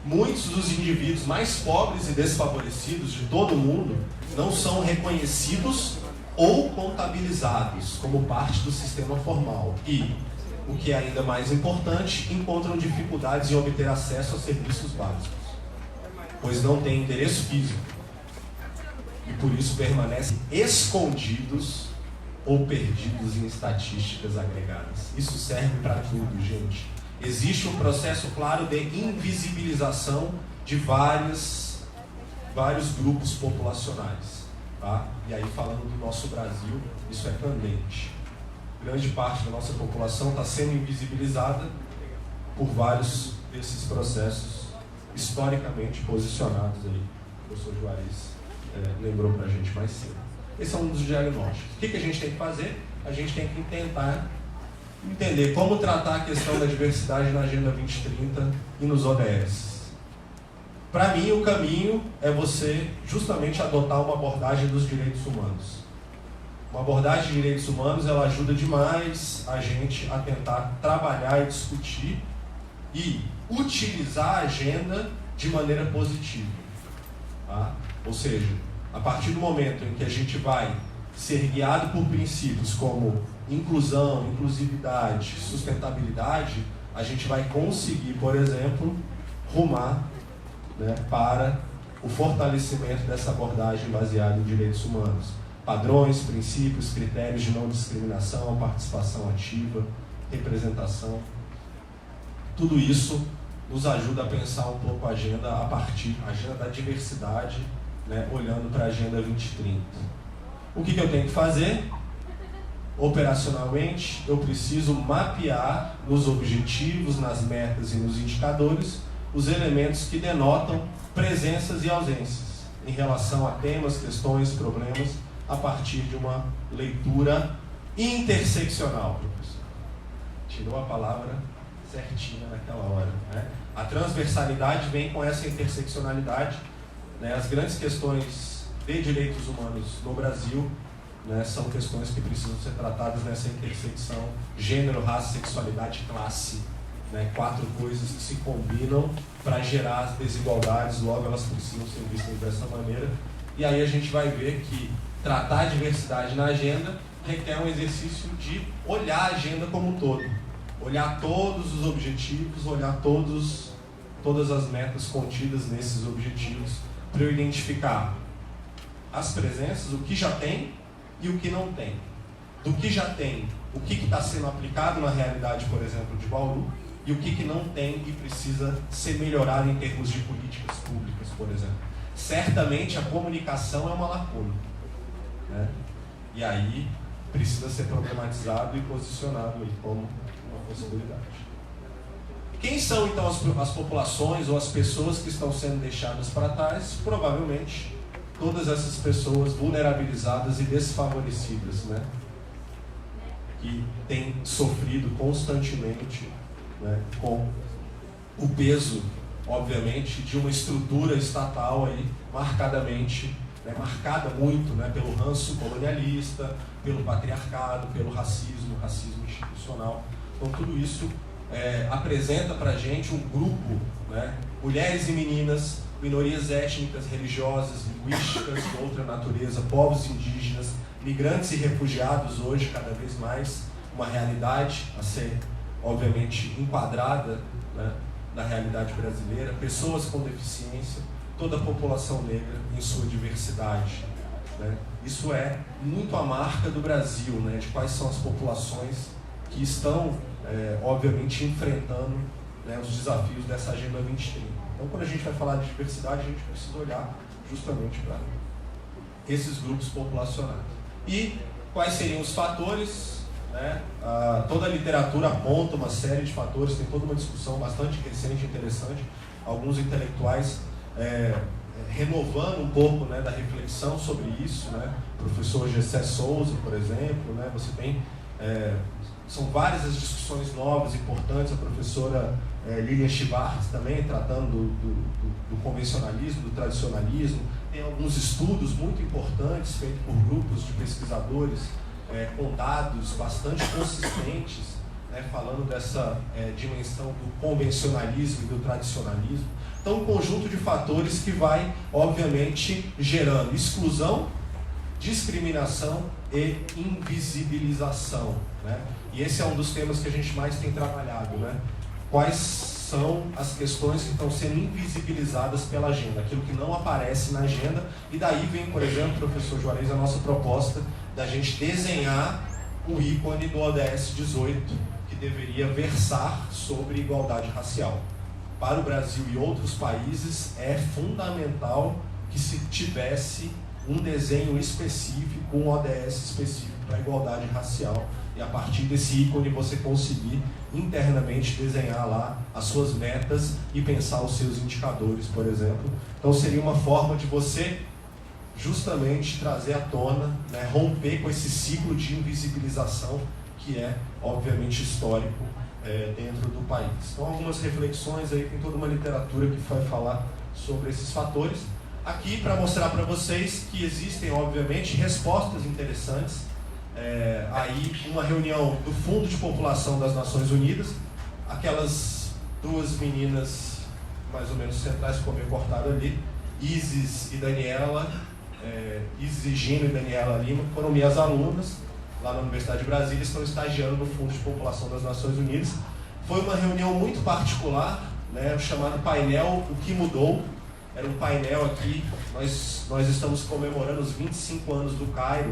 Muitos dos indivíduos mais pobres e desfavorecidos de todo o mundo não são reconhecidos ou contabilizados como parte do sistema formal e, o que é ainda mais importante, encontram dificuldades em obter acesso a serviços básicos, pois não têm endereço físico e por isso permanecem escondidos ou perdidos em estatísticas agregadas. Isso serve para tudo, gente. Existe um processo claro de invisibilização de vários grupos populacionais, tá? E aí, falando do nosso Brasil, isso é candente. Grande parte da nossa população está sendo invisibilizada por vários desses processos historicamente posicionados aí. O professor Juarez lembrou para a gente mais cedo. Esse é um dos diagnósticos. O que a gente tem que fazer? A gente tem que tentar entender como tratar a questão da diversidade na Agenda 2030 e nos ODS. Para mim, o caminho é você justamente adotar uma abordagem dos direitos humanos. Uma abordagem de direitos humanos, ela ajuda demais a gente a tentar trabalhar e discutir e utilizar a agenda de maneira positiva. Tá? Ou seja, a partir do momento em que a gente vai ser guiado por princípios como inclusão, inclusividade, sustentabilidade, a gente vai conseguir, por exemplo, rumar, né, para o fortalecimento dessa abordagem baseada em direitos humanos. Padrões, princípios, critérios de não discriminação, participação ativa, representação. Tudo isso nos ajuda a pensar um pouco a agenda a agenda da diversidade, né, olhando para a Agenda 2030. O que eu tenho que fazer? Operacionalmente, eu preciso mapear nos objetivos, nas metas e nos indicadores os elementos que denotam presenças e ausências em relação a temas, questões, problemas, a partir de uma leitura interseccional, professor. Tirou a palavra certinha naquela hora, né? A transversalidade vem com essa interseccionalidade, né? As grandes questões de direitos humanos no Brasil, né, são questões que precisam ser tratadas nessa intersecção: gênero, raça, sexualidade, classe, né? 4 coisas que se combinam para gerar as desigualdades, logo elas precisam ser vistas dessa maneira. E aí a gente vai ver que tratar a diversidade na agenda requer um exercício de olhar a agenda como um todo, olhar todos os objetivos, olhar todas as metas contidas nesses objetivos, para eu identificar as presenças, o que já tem e o que não tem. Do que já tem, o que está sendo aplicado na realidade, por exemplo, de Bauru, e o que não tem e precisa ser melhorado em termos de políticas públicas, por exemplo. Certamente a comunicação é uma lacuna, né? E aí precisa ser problematizado e posicionado aí como uma possibilidade. Quem são então as populações ou as pessoas que estão sendo deixadas para trás? Provavelmente todas essas pessoas vulnerabilizadas e desfavorecidas, né? Que têm sofrido constantemente, né, com o peso, obviamente, de uma estrutura estatal aí marcadamente né, marcada muito, né, pelo ranço colonialista, pelo patriarcado, pelo racismo institucional. Então tudo isso apresenta para a gente um grupo, né, mulheres e meninas, minorias étnicas, religiosas, linguísticas, de outra natureza, povos indígenas, migrantes e refugiados hoje cada vez mais uma realidade a ser obviamente enquadrada, né, na realidade brasileira, pessoas com deficiência, toda a população negra em sua diversidade, né? Isso é muito a marca do Brasil, né, de quais são as populações que estão obviamente enfrentando, né, os desafios dessa Agenda 2030. Então quando a gente vai falar de diversidade, a gente precisa olhar justamente para esses grupos populacionais. E quais seriam os fatores? Né? Toda a literatura aponta uma série de fatores, tem toda uma discussão bastante recente e interessante, alguns intelectuais renovando um pouco, né, da reflexão sobre isso, né? O professor Gessé Souza, por exemplo, né? Você tem, são várias as discussões novas, importantes, a professora Lilian Schwartz também tratando do convencionalismo, do tradicionalismo, tem alguns estudos muito importantes feitos por grupos de pesquisadores, com dados bastante consistentes, né, falando dessa dimensão do convencionalismo e do tradicionalismo. Então, um conjunto de fatores que vai, obviamente, gerando exclusão, discriminação e invisibilização, né? E esse é um dos temas que a gente mais tem trabalhado, né? Quais são as questões que estão sendo invisibilizadas pela agenda, aquilo que não aparece na agenda, e daí vem, por exemplo, professor Juarez, a nossa proposta da gente desenhar o ícone do ODS 18, que deveria versar sobre igualdade racial. Para o Brasil e outros países, é fundamental que se tivesse um desenho específico, um ODS específico para a igualdade racial, e a partir desse ícone você conseguir internamente desenhar lá as suas metas e pensar os seus indicadores, por exemplo. Então seria uma forma de você justamente trazer à tona, né, romper com esse ciclo de invisibilização que é, obviamente, histórico dentro do país. Então, algumas reflexões aí, tem toda uma literatura que vai falar sobre esses fatores. Aqui, para mostrar para vocês que existem, obviamente, respostas interessantes. Aí, uma reunião do Fundo de População das Nações Unidas, aquelas duas meninas, mais ou menos centrais, ficou meio cortado ali, Isis e Daniela, Isis e Gino e Daniela Lima, que foram minhas alunas lá na Universidade de Brasília, estão estagiando no Fundo de População das Nações Unidas. Foi uma reunião muito particular, né, chamado painel O que Mudou. Era um painel aqui, nós estamos comemorando os 25 anos do Cairo,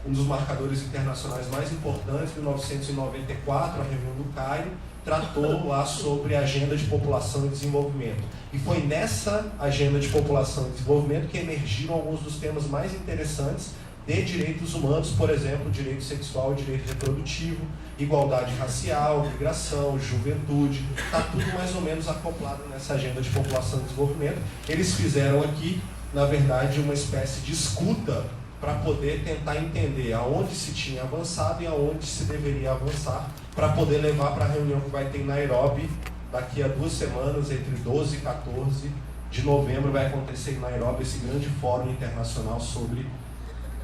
um dos marcadores internacionais mais importantes. Em 1994, a reunião do Cairo tratou lá sobre a agenda de população e desenvolvimento. E foi nessa agenda de população e desenvolvimento que emergiram alguns dos temas mais interessantes de direitos humanos, por exemplo, direito sexual, direito reprodutivo, igualdade racial, migração, juventude, está tudo mais ou menos acoplado nessa agenda de população e desenvolvimento. Eles fizeram aqui, na verdade, uma espécie de escuta para poder tentar entender aonde se tinha avançado e aonde se deveria avançar, para poder levar para a reunião que vai ter em Nairobi daqui a 2 semanas, entre 12 e 14 de novembro, vai acontecer em Nairobi esse grande fórum internacional sobre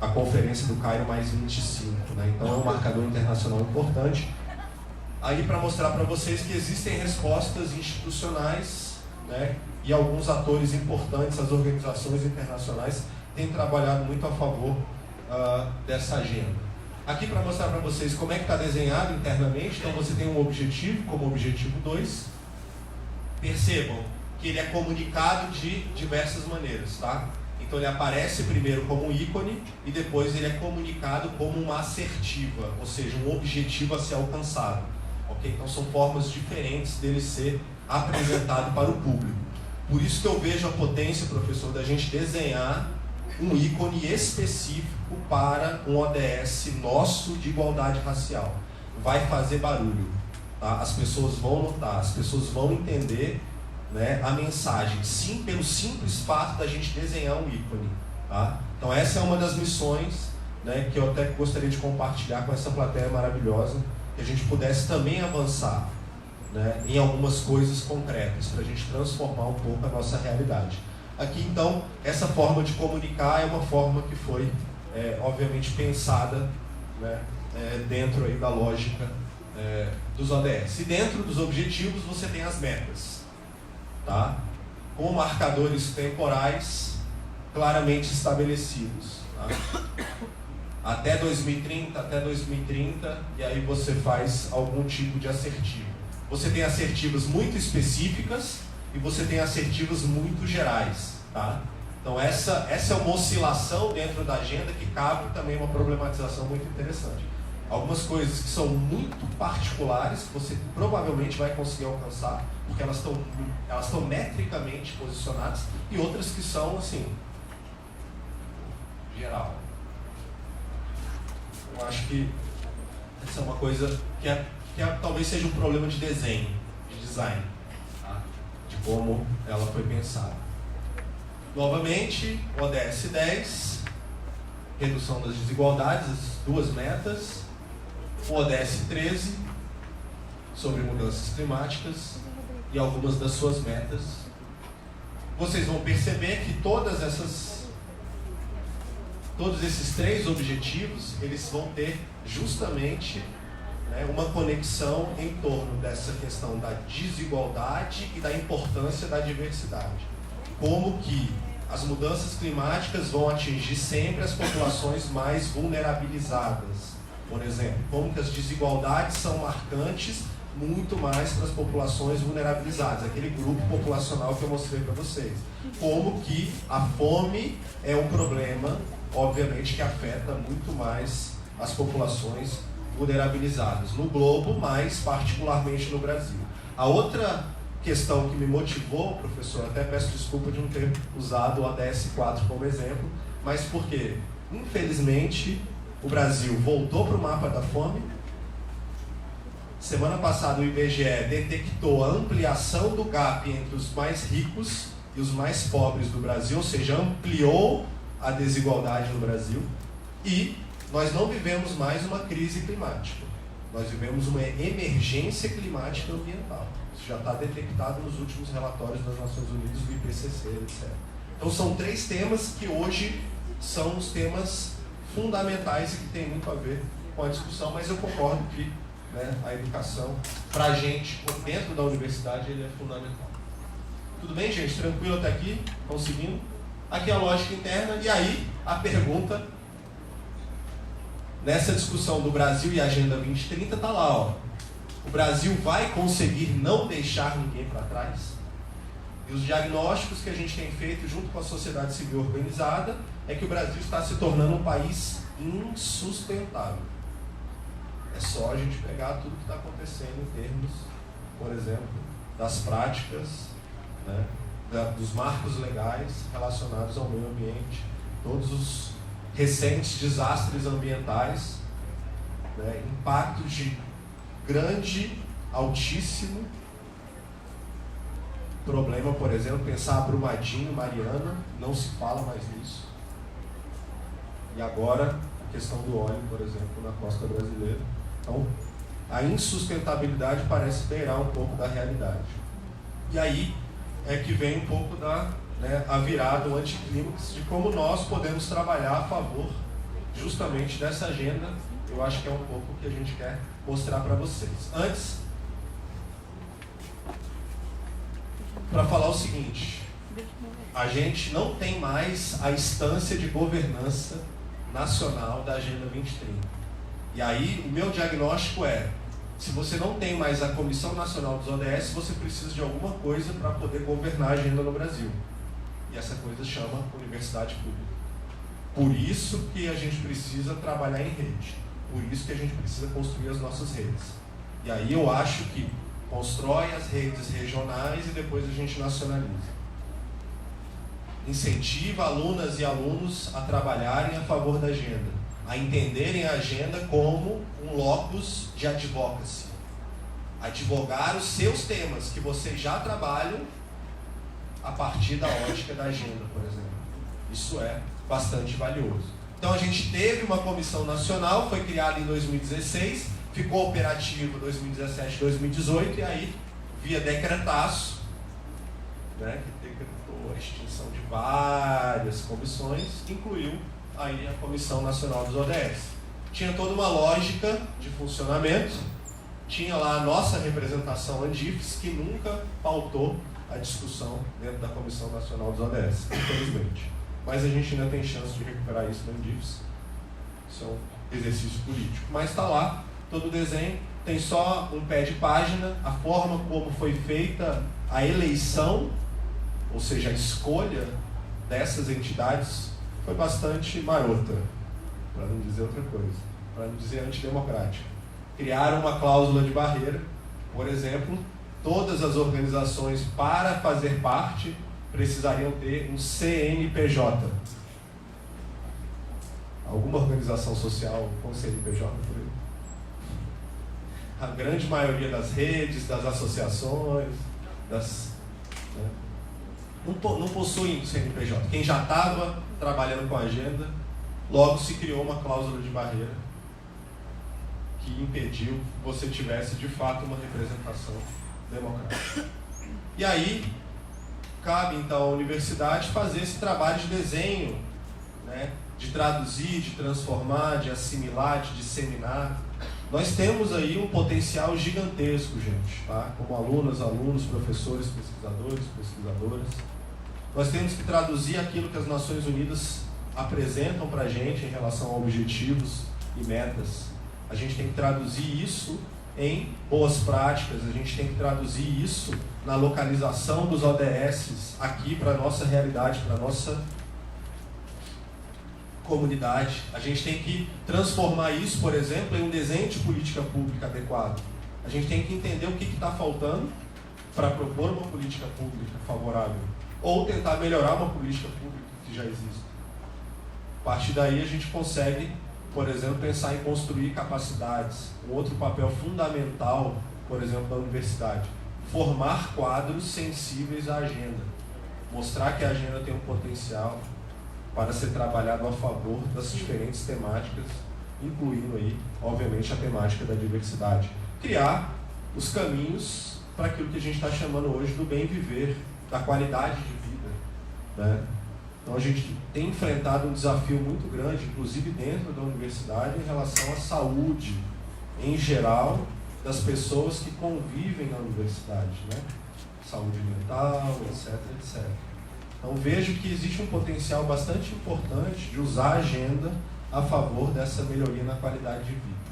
a Conferência do Cairo mais 25, né? Então é um marcador internacional importante. Aí, para mostrar para vocês que existem respostas institucionais, né? E alguns atores importantes, as organizações internacionais, têm trabalhado muito a favor dessa agenda. Aqui, para mostrar para vocês como é que está desenhado internamente. Então você tem um objetivo, como objetivo 2. Percebam que ele é comunicado de diversas maneiras, tá? Então ele aparece primeiro como um ícone e depois ele é comunicado como uma assertiva, ou seja, um objetivo a ser alcançado. Okay? Então são formas diferentes dele ser apresentado para o público. Por isso que eu vejo a potência, professor, da gente desenhar um ícone específico para um ODS nosso de igualdade racial. Vai fazer barulho, tá? As pessoas vão notar, as pessoas vão entender, né, a mensagem, sim, pelo simples fato da gente desenhar um ícone, tá? Então essa é uma das missões, né, que eu até gostaria de compartilhar com essa plateia maravilhosa, que a gente pudesse também avançar, né, em algumas coisas concretas, para a gente transformar um pouco a nossa realidade. Aqui, então, essa forma de comunicar é uma forma que foi, obviamente, pensada, né, dentro aí da lógica dos ODS. E dentro dos objetivos você tem as metas, tá? Com marcadores temporais claramente estabelecidos. Tá? Até 2030, e aí você faz algum tipo de assertivo. Você tem assertivas muito específicas e você tem assertivas muito gerais. Tá? Então essa é uma oscilação dentro da agenda que cabe também uma problematização muito interessante. Algumas coisas que são muito particulares, que você provavelmente vai conseguir alcançar, porque elas estão metricamente posicionadas, e outras que são, assim, geral. Eu acho que essa é uma coisa que talvez seja um problema de desenho, de design, tá? De como ela foi pensada. Novamente, ODS 10, redução das desigualdades, as duas metas. O ODS 13, sobre mudanças climáticas, e algumas das suas metas. Vocês vão perceber que todos esses 3 objetivos, eles vão ter justamente, né, uma conexão em torno dessa questão da desigualdade e da importância da diversidade. Como que as mudanças climáticas vão atingir sempre as populações mais vulnerabilizadas. Por exemplo, como que as desigualdades são marcantes muito mais para as populações vulnerabilizadas, aquele grupo populacional que eu mostrei para vocês. Como que a fome é um problema, obviamente, que afeta muito mais as populações vulnerabilizadas no globo, mas particularmente no Brasil. A outra questão que me motivou, professor, até peço desculpa de não ter usado o ODS 4 como exemplo, mas porque, infelizmente, o Brasil voltou para o mapa da fome. Semana passada o IBGE detectou a ampliação do gap entre os mais ricos e os mais pobres do Brasil, ou seja, ampliou a desigualdade no Brasil. E nós não vivemos mais uma crise climática, nós vivemos uma emergência climática ambiental. Isso já está detectado nos últimos relatórios das Nações Unidas, do IPCC, etc. Então são 3 temas que hoje são os temas fundamentais e que tem muito a ver com a discussão, mas eu concordo que, né, a educação, para a gente, dentro da universidade, ele é fundamental. Tudo bem, gente? Tranquilo até aqui? Conseguindo? Aqui é a lógica interna, e aí a pergunta, nessa discussão do Brasil e Agenda 2030, está lá, ó. O Brasil vai conseguir não deixar ninguém para trás? E os diagnósticos que a gente tem feito junto com a sociedade civil organizada é que o Brasil está se tornando um país insustentável. É só a gente pegar tudo que está acontecendo em termos, por exemplo, das práticas, né, dos marcos legais relacionados ao meio ambiente, todos os recentes desastres ambientais, né, impactos de grande, altíssimo problema, por exemplo, pensar Brumadinho, Mariana, não se fala mais nisso. E agora, a questão do óleo, por exemplo, na costa brasileira. Então, a insustentabilidade parece beirar um pouco da realidade. E aí é que vem um pouco a virada, o anticlímax de como nós podemos trabalhar a favor justamente dessa agenda. Eu acho que é um pouco o que a gente quer mostrar para vocês. Antes, para falar o seguinte, a gente não tem mais a instância de governança nacional da Agenda 2030. E aí, o meu diagnóstico é, se você não tem mais a Comissão Nacional dos ODS, você precisa de alguma coisa para poder governar a agenda no Brasil. E essa coisa chama Universidade Pública. Por isso que a gente precisa trabalhar em rede. Por isso que a gente precisa construir as nossas redes. E aí eu acho que constrói as redes regionais e depois a gente nacionaliza. Incentiva alunas e alunos a trabalharem a favor da agenda, a entenderem a agenda como um locus de advocacy. Advogar os seus temas que vocês já trabalham a partir da ótica da agenda, por exemplo. Isso é bastante valioso. Então a gente teve uma comissão nacional, foi criada em 2016, ficou operativo 2017, 2018, e aí, via decretaço, né, que decretou a extinção de várias comissões, incluiu aí a Comissão Nacional dos ODS. Tinha toda uma lógica de funcionamento, tinha lá a nossa representação Andifes, que nunca pautou a discussão dentro da Comissão Nacional dos ODS, infelizmente. Mas a gente ainda tem chance de recuperar isso no Andifes. Isso é um exercício político. Mas está lá, todo o desenho, tem só um pé de página, a forma como foi feita a eleição, ou seja, a escolha dessas entidades foi bastante marota, para não dizer outra coisa, para não dizer antidemocrática. Criaram uma cláusula de barreira, por exemplo, todas as organizações, para fazer parte, precisariam ter um CNPJ. Alguma organização social com CNPJ por aí? A grande maioria das redes, das associações, né, não possuem CNPJ. Quem já estava trabalhando com a agenda, logo se criou uma cláusula de barreira que impediu que você tivesse de fato uma representação democrática. E aí cabe então à universidade fazer esse trabalho de desenho, né, de traduzir, de transformar, de assimilar, de disseminar. Nós temos aí um potencial gigantesco, gente, tá? Como alunos, professores, pesquisadores, pesquisadoras. Nós temos que traduzir aquilo que as Nações Unidas apresentam para a gente em relação a objetivos e metas. A gente tem que traduzir isso em boas práticas, a gente tem que traduzir isso na localização dos ODS aqui para a nossa realidade, para a nossa comunidade. A gente tem que transformar isso, por exemplo, em um desenho de política pública adequado. A gente tem que entender o que está faltando para propor uma política pública favorável, ou tentar melhorar uma política pública que já existe. A partir daí a gente consegue, por exemplo, pensar em construir capacidades. Um outro papel fundamental, por exemplo, da universidade, formar quadros sensíveis à agenda. Mostrar que a agenda tem um potencial para ser trabalhado a favor das diferentes temáticas, incluindo aí, obviamente, a temática da diversidade. Criar os caminhos para aquilo que a gente está chamando hoje do bem viver, da qualidade de vida, né? Então a gente tem enfrentado um desafio muito grande, inclusive dentro da universidade, em relação à saúde em geral das pessoas que convivem na universidade, né? Saúde mental, etc, etc. Então vejo que existe um potencial bastante importante de usar a agenda a favor dessa melhoria na qualidade de vida.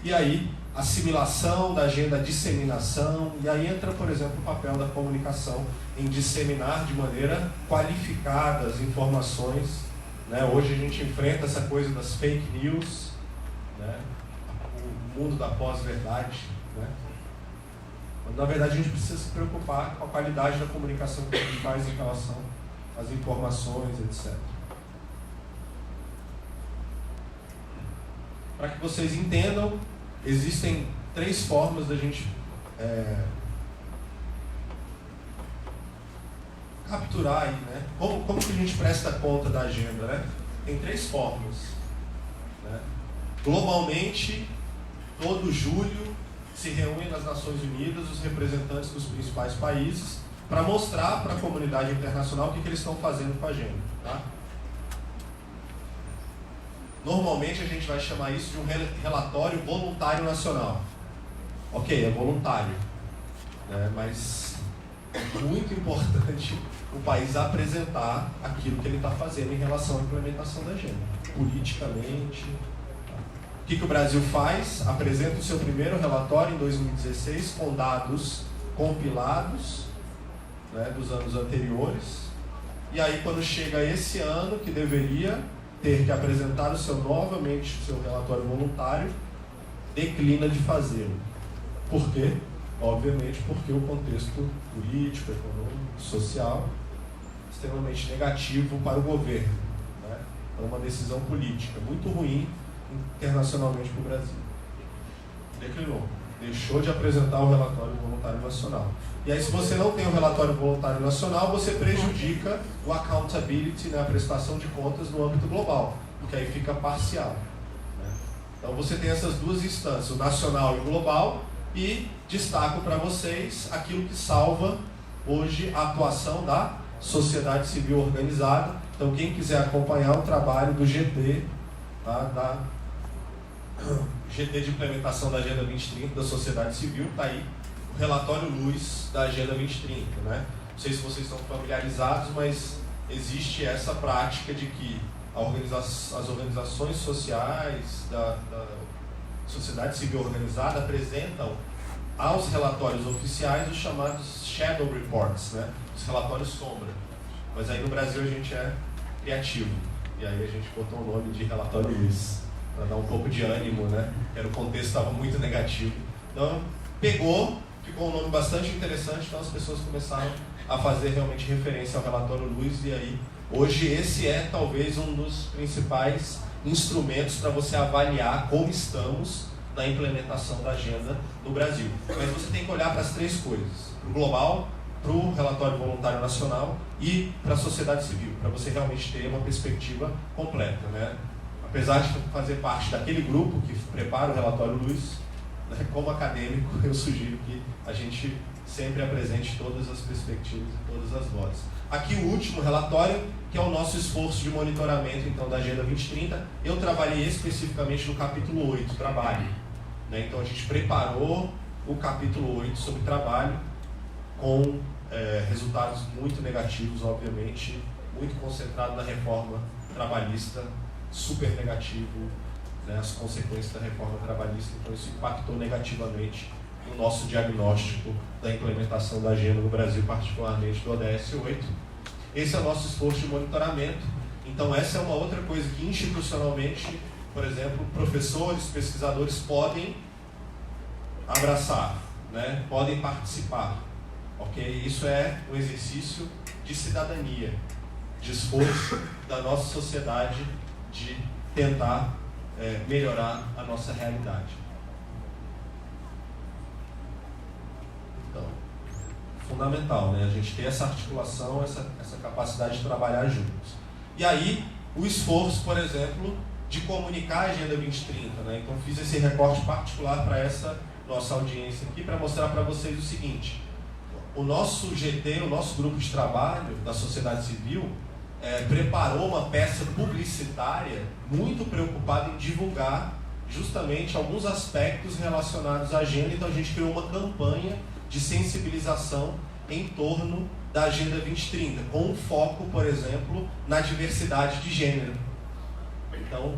E aí, assimilação da agenda, disseminação, e aí entra, por exemplo, o papel da comunicação em disseminar de maneira qualificada as informações, né? Hoje a gente enfrenta essa coisa das fake news, né? O mundo da pós-verdade, né? Mas, na verdade, a gente precisa se preocupar com a qualidade da comunicação que a gente faz em relação às informações, etc. Para que vocês entendam, existem 3 formas da gente capturar aí, né? Como que a gente presta conta da agenda, né? Tem 3 formas, né? Globalmente, todo julho se reúnem nas Nações Unidas os representantes dos principais países para mostrar para a comunidade internacional o que eles estão fazendo com a agenda, tá? Normalmente a gente vai chamar isso de um relatório voluntário nacional. Ok, é voluntário, né? Mas é muito importante o país apresentar aquilo que ele está fazendo em relação à implementação da agenda, politicamente. Tá? O que o Brasil faz? Apresenta o seu primeiro relatório em 2016 com dados compilados, né, dos anos anteriores, e aí quando chega esse ano, que deveria ter que apresentar novamente o seu relatório voluntário, declina de fazê-lo. Por quê? Obviamente porque o contexto político, econômico, social é extremamente negativo para o governo, né? É uma decisão política muito ruim internacionalmente para o Brasil. Declinou. Deixou de apresentar o relatório voluntário nacional. E aí, se você não tem o relatório voluntário nacional, você prejudica o accountability, né, a prestação de contas no âmbito global, porque aí fica parcial, né? Então você tem essas 2 instâncias, o nacional e o global, e destaco para vocês aquilo que salva hoje a atuação da sociedade civil organizada. Então, quem quiser acompanhar o trabalho do GT, tá, da GT de implementação da Agenda 2030 da sociedade civil, está aí o relatório Luz da Agenda 2030. Né? Não sei se vocês estão familiarizados, mas existe essa prática de que as organizações sociais da sociedade civil organizada apresentam aos relatórios oficiais os chamados Shadow Reports, né? Os relatórios sombra. Mas aí no Brasil a gente é criativo, e aí a gente botou o nome de relatório Luz, para dar um pouco de ânimo, né? Era o contexto estava muito negativo. Então pegou, ficou um nome bastante interessante, então as pessoas começaram a fazer realmente referência ao relatório Luz, e aí hoje esse é talvez um dos principais instrumentos para você avaliar como estamos na implementação da agenda no Brasil. Mas você tem que olhar para as três coisas: para o global, para o relatório voluntário nacional e para a sociedade civil, para você realmente ter uma perspectiva completa, né? Apesar de fazer parte daquele grupo que prepara o relatório Luz, né, como acadêmico, eu sugiro que a gente sempre apresente todas as perspectivas e todas as vozes. Aqui o último relatório, que é o nosso esforço de monitoramento então da Agenda 2030. Eu trabalhei especificamente no capítulo 8, trabalho. Né? Então a gente preparou o capítulo 8 sobre trabalho, com resultados muito negativos, obviamente, muito concentrado na reforma trabalhista, super negativo, né, as consequências da reforma trabalhista. Então isso impactou negativamente no nosso diagnóstico da implementação da agenda no Brasil, particularmente do ODS 8. Esse é o nosso esforço de monitoramento. Então essa é uma outra coisa que institucionalmente, por exemplo, professores, pesquisadores podem abraçar, né, podem participar. Okay? Isso é um exercício de cidadania, de esforço da nossa sociedade de tentar melhorar a nossa realidade. Então, fundamental, né? A gente ter essa articulação, essa capacidade de trabalhar juntos. E aí, o esforço, por exemplo, de comunicar a Agenda 2030. Né? Então, fiz esse recorte particular para essa nossa audiência aqui, para mostrar para vocês o seguinte: o nosso GT, o nosso grupo de trabalho da sociedade civil, preparou uma peça publicitária muito preocupada em divulgar justamente alguns aspectos relacionados à agenda. Então a gente criou uma campanha de sensibilização em torno da Agenda 2030, com um foco, por exemplo, na diversidade de gênero. Então,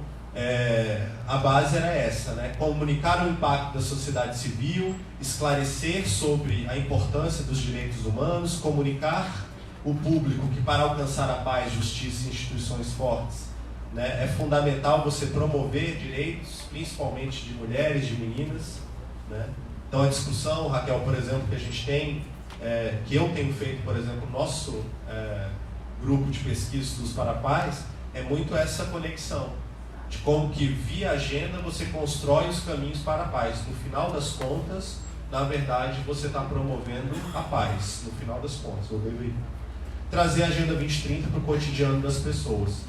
a base era essa, né? Comunicar o impacto da sociedade civil, esclarecer sobre a importância dos direitos humanos, comunicar o público que para alcançar a paz, justiça e instituições fortes, né, é fundamental você promover direitos, principalmente de mulheres, de meninas, né? Então a discussão, Raquel, por exemplo, que a gente tem, que eu tenho feito, por exemplo, no nosso grupo de pesquisa dos para a paz, é muito essa conexão de como que via agenda você constrói os caminhos para a paz. No final das contas, na verdade, você está promovendo a paz, no final das contas. Eu devo trazer a Agenda 2030 para o cotidiano das pessoas.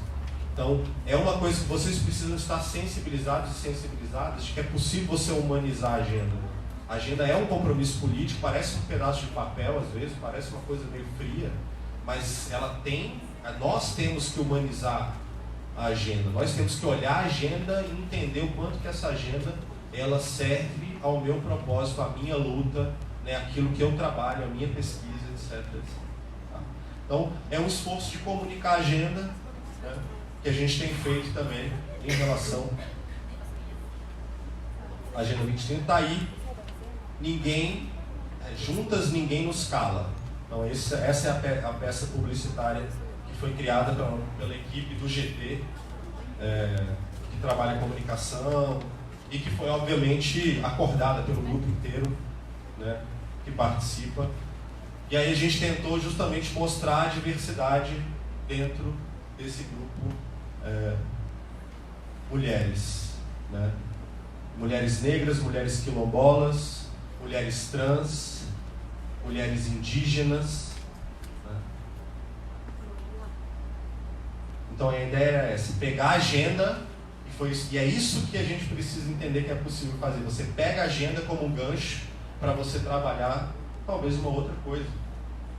Então, é uma coisa que vocês precisam estar sensibilizados e sensibilizadas de que é possível você humanizar a agenda. A agenda é um compromisso político, parece um pedaço de papel às vezes, parece uma coisa meio fria, mas ela tem, nós temos que humanizar a agenda, nós temos que olhar a agenda e entender o quanto que essa agenda ela serve ao meu propósito, à minha luta, né, aquilo que eu trabalho, a minha pesquisa, etc. Tá? Então, é um esforço de comunicar a agenda, né, que a gente tem feito também em relação à Agenda 2030. Está aí, juntas ninguém nos cala. Então essa é a peça publicitária que foi criada pela equipe do GT, que trabalha em comunicação, e que foi obviamente acordada pelo grupo inteiro, né, que participa. E aí a gente tentou justamente mostrar a diversidade dentro desse grupo, mulheres, né? Mulheres negras, mulheres quilombolas, mulheres trans, mulheres indígenas, né? Então a ideia é essa: pegar a agenda, e é isso que a gente precisa entender que é possível fazer. Você pega a agenda como um gancho para você trabalhar talvez uma outra coisa,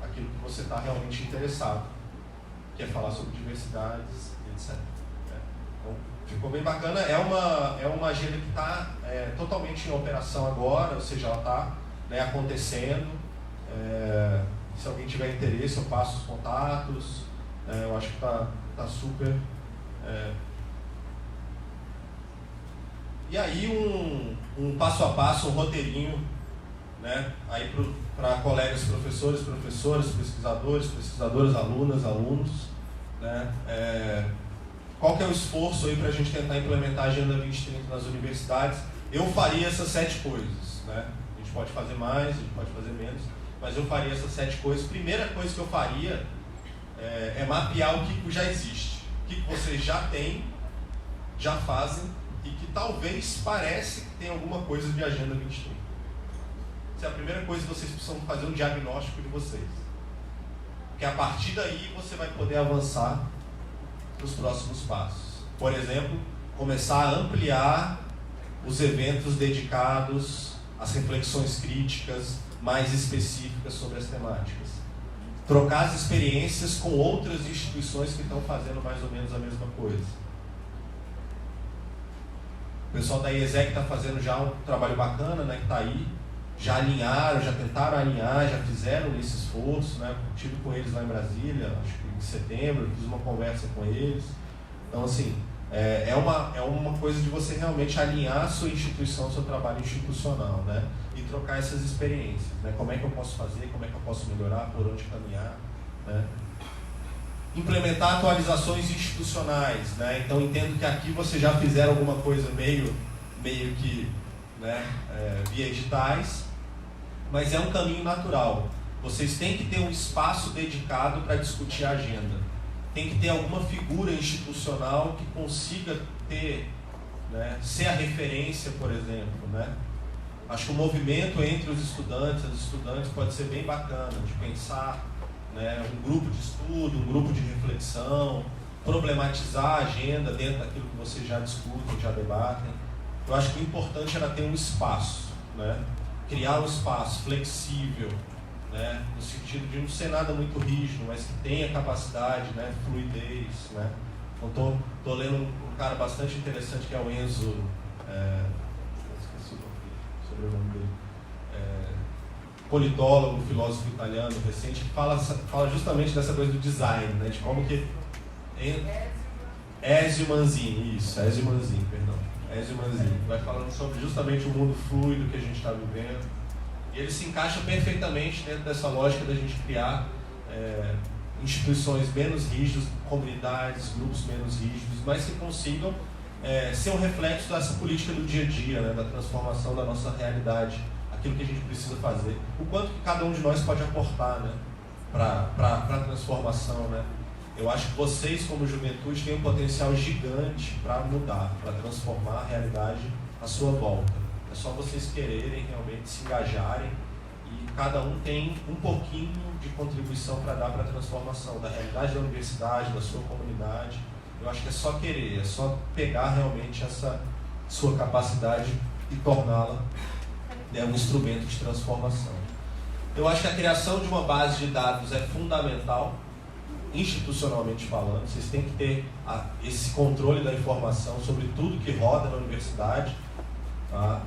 aquilo que você está realmente interessado, que é falar sobre diversidades, etc. Então, ficou bem bacana. É uma agenda que está totalmente em operação agora, ou seja, ela está acontecendo. Se alguém tiver interesse, eu passo os contatos. Eu acho que está super... E aí um passo a passo, um roteirinho, né, aí para colegas professores, professoras, pesquisadores, pesquisadoras, alunas, alunos, né, qual que é o esforço aí para a gente tentar implementar a Agenda 2030 nas universidades? Eu faria essas 7 coisas, né? A gente pode fazer mais, a gente pode fazer menos, mas eu faria essas 7 coisas. Primeira coisa que eu faria é mapear o que já existe, o que vocês já têm, já fazem, e que talvez parece que tem alguma coisa de Agenda 2030. Essa é a primeira coisa que vocês precisam fazer, um diagnóstico de vocês. Porque a partir daí você vai poder avançar para os próximos passos. Por exemplo, começar a ampliar os eventos dedicados às reflexões críticas mais específicas sobre as temáticas. Trocar as experiências com outras instituições que estão fazendo mais ou menos a mesma coisa. O pessoal da IESEC está fazendo já um trabalho bacana, né, que está aí. Já alinharam, já tentaram alinhar, já fizeram esse esforço, né? Eu estive com eles lá em Brasília, acho que em setembro, fiz uma conversa com eles. Então, assim, é uma coisa de você realmente alinhar a sua instituição, o seu trabalho institucional, né? E trocar essas experiências, né? Como é que eu posso fazer, como é que eu posso melhorar, por onde caminhar, né? Implementar atualizações institucionais, né? Então, entendo que aqui vocês já fizeram alguma coisa meio que, né, via editais, mas é um caminho natural. Vocês têm que ter um espaço dedicado para discutir a agenda. Tem que ter alguma figura institucional que consiga ter, né, ser a referência, por exemplo, né? Acho que o movimento entre os estudantes, as estudantes, pode ser bem bacana, de pensar, né, um grupo de estudo, um grupo de reflexão, problematizar a agenda dentro daquilo que vocês já discutem, já debatem. Eu acho que o importante era ter um espaço, né? Criar um espaço flexível, né? No sentido de não ser nada muito rígido, mas que tenha capacidade, né? Fluidez, né? Então, tô lendo um cara bastante interessante que é o Enzo, esqueci o sobrenome dele, politólogo, filósofo italiano recente, que fala justamente dessa coisa do design, né? De como que... Ezio Manzini, perdão. Ezio Manzini, vai falando sobre justamente o mundo fluido que a gente está vivendo. E ele se encaixa perfeitamente dentro dessa lógica da gente criar instituições menos rígidas, comunidades, grupos menos rígidos, mas que consigam ser um reflexo dessa política do dia a dia, né, da transformação da nossa realidade, aquilo que a gente precisa fazer. O quanto que cada um de nós pode aportar, né, para a transformação, né? Eu acho que vocês, como juventude, têm um potencial gigante para mudar, para transformar a realidade à sua volta. É só vocês quererem realmente se engajarem e cada um tem um pouquinho de contribuição para dar para a transformação da realidade da universidade, da sua comunidade. Eu acho que é só querer, é só pegar realmente essa sua capacidade e torná-la, né, um instrumento de transformação. Eu acho que a criação de uma base de dados é fundamental, institucionalmente falando. Vocês têm que ter esse controle da informação sobre tudo que roda na universidade, tá?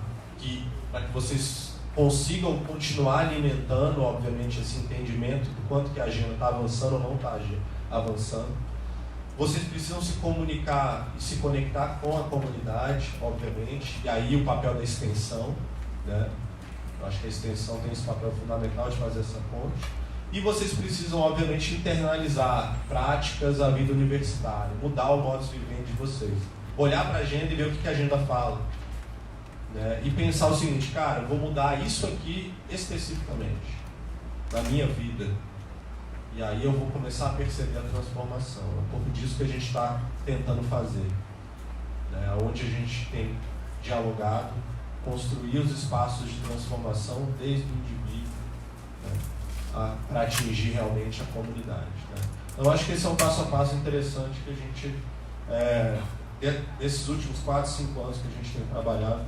Para que vocês consigam continuar alimentando, obviamente, esse entendimento do quanto que a agenda está avançando ou não está avançando. Vocês precisam se comunicar e se conectar com a comunidade, obviamente, e aí o papel da extensão, né? Eu acho que a extensão tem esse papel fundamental de fazer essa ponte. E vocês precisam, obviamente, internalizar práticas da vida universitária, mudar o modo de viver de vocês. Olhar para a agenda e ver o que a agenda fala. Né? E pensar o seguinte, cara, eu vou mudar isso aqui especificamente, na minha vida. E aí eu vou começar a perceber a transformação. É um pouco disso que a gente está tentando fazer. Né? Onde a gente tem dialogado, construir os espaços de transformação desde o indivíduo, né, para atingir realmente a comunidade. Né? Então, eu acho que esse é um passo a passo interessante que a gente, desses últimos 4, 5 anos que a gente tem trabalhado,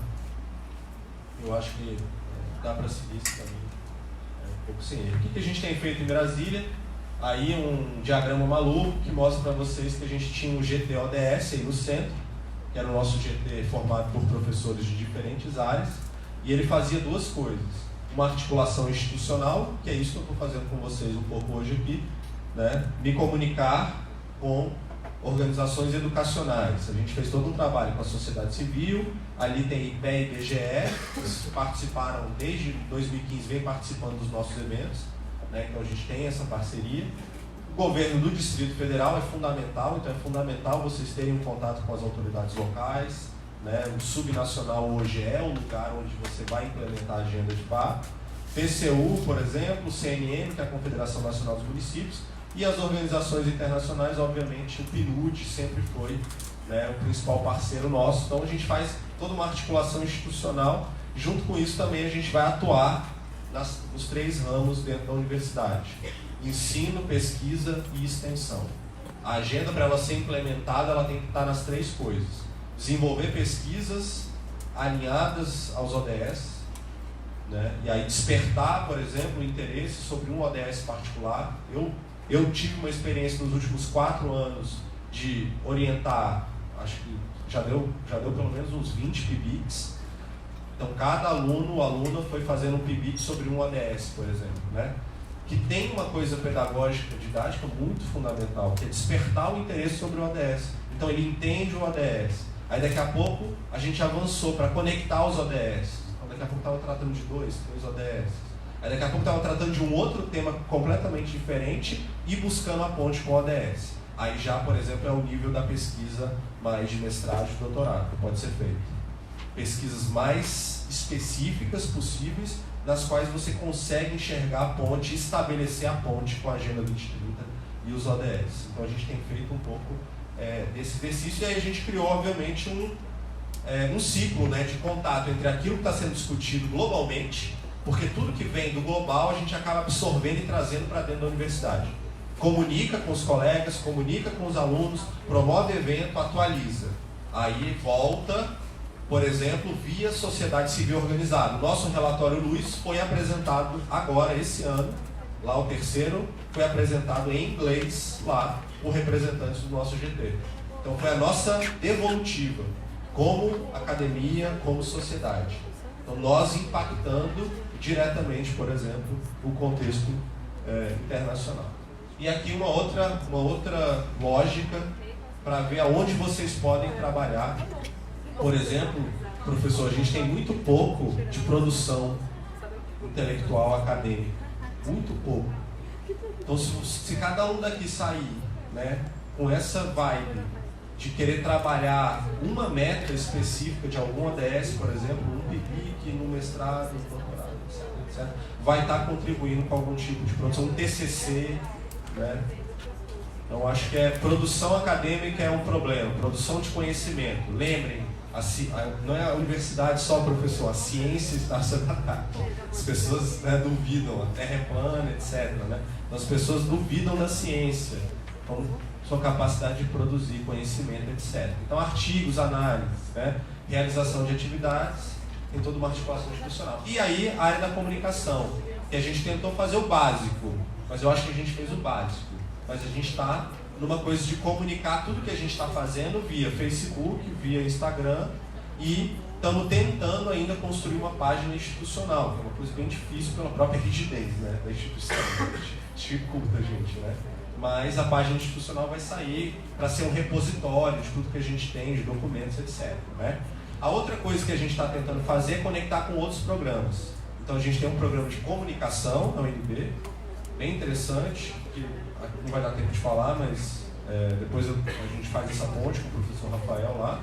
eu acho que dá para seguir esse caminho. um pouco sem erro. O que a gente tem feito em Brasília? Aí um diagrama maluco que mostra para vocês que a gente tinha um GT-ODS aí no centro, que era o nosso GT formado por professores de diferentes áreas, e ele fazia duas coisas. Uma articulação institucional, que é isso que eu estou fazendo com vocês um pouco hoje aqui, né? Me comunicar com organizações educacionais. A gente fez todo um trabalho com a sociedade civil, ali tem IPE e IBGE, eles participaram desde 2015, vem participando dos nossos eventos, né? Então a gente tem essa parceria. O governo do Distrito Federal é fundamental, então é fundamental vocês terem um contato com as autoridades locais, né? O subnacional hoje é o lugar onde você vai implementar a agenda de fato. PCU, por exemplo, o CNM, que é a Confederação Nacional dos Municípios, e as organizações internacionais, obviamente, o PNUD sempre foi, né, o principal parceiro nosso. Então a gente faz toda uma articulação institucional. Junto com isso também a gente vai atuar nos 3 ramos dentro da universidade: ensino, pesquisa e extensão. A agenda, para ela ser implementada, ela tem que estar nas 3 coisas: desenvolver pesquisas alinhadas aos ODS, né? E aí despertar, por exemplo, o interesse sobre um ODS particular. Eu tive uma experiência nos últimos 4 anos de orientar, acho que já deu pelo menos uns 20 PIBICs. Então cada aluno ou aluna foi fazendo um PIBIC sobre um ODS, por exemplo, né? Que tem uma coisa pedagógica, didática muito fundamental, que é despertar o interesse sobre o ODS. Então ele entende o ODS. Aí daqui a pouco a gente avançou para conectar os ODS. Então daqui a pouco estava tratando de 2 ODS. Aí daqui a pouco estava tratando de um outro tema completamente diferente e buscando a ponte com o ODS. Aí já, por exemplo, é o nível da pesquisa mais de mestrado e doutorado que pode ser feito. Pesquisas mais específicas possíveis, nas quais você consegue enxergar a ponte, estabelecer a ponte com a Agenda 2030 e os ODS. Então a gente tem feito um pouco desse exercício, e aí a gente criou, obviamente, um ciclo, né, de contato entre aquilo que está sendo discutido globalmente, porque tudo que vem do global a gente acaba absorvendo e trazendo para dentro da universidade. Comunica com os colegas, comunica com os alunos, promove evento, atualiza. Aí volta, por exemplo, via sociedade civil organizada. O nosso relatório Luiz foi apresentado agora, esse ano, lá o 3º, foi apresentado em inglês lá por representantes do nosso GT. Então foi a nossa devolutiva, como academia, como sociedade. Então nós impactando diretamente, por exemplo, o contexto internacional. E aqui uma outra lógica para ver aonde vocês podem trabalhar. Por exemplo, professor, a gente tem muito pouco de produção intelectual acadêmica. Muito pouco. Então se cada um daqui sair, né, com essa vibe de querer trabalhar uma meta específica de algum ODS, por exemplo, um PIBIC no mestrado, no doutorado, etc., vai estar contribuindo com algum tipo de produção, um TCC, né? Então acho que produção acadêmica é um problema, produção de conhecimento. Lembrem, não é a universidade só, professor, a ciência está sob ataque. As pessoas, né, duvidam, a Terra é plana, etc., né? Então, as pessoas duvidam da ciência, então, sua capacidade de produzir conhecimento, etc. Então, artigos, análises, né? Realização de atividades, tem toda uma articulação institucional. E aí, a área da comunicação, que a gente tentou fazer o básico, mas eu acho que a gente fez o básico. Mas a gente está numa coisa de comunicar tudo que a gente está fazendo via Facebook, via Instagram, e estamos tentando ainda construir uma página institucional, que é uma coisa bem difícil pela própria rigidez, né, da instituição. Dificulta a gente, né? Mas a página institucional vai sair para ser um repositório de tudo que a gente tem, de documentos, etc., né? A outra coisa que a gente está tentando fazer é conectar com outros programas. Então a gente tem um programa de comunicação na UNB, bem interessante, que não vai dar tempo de falar, mas depois a gente faz essa ponte com o professor Rafael lá.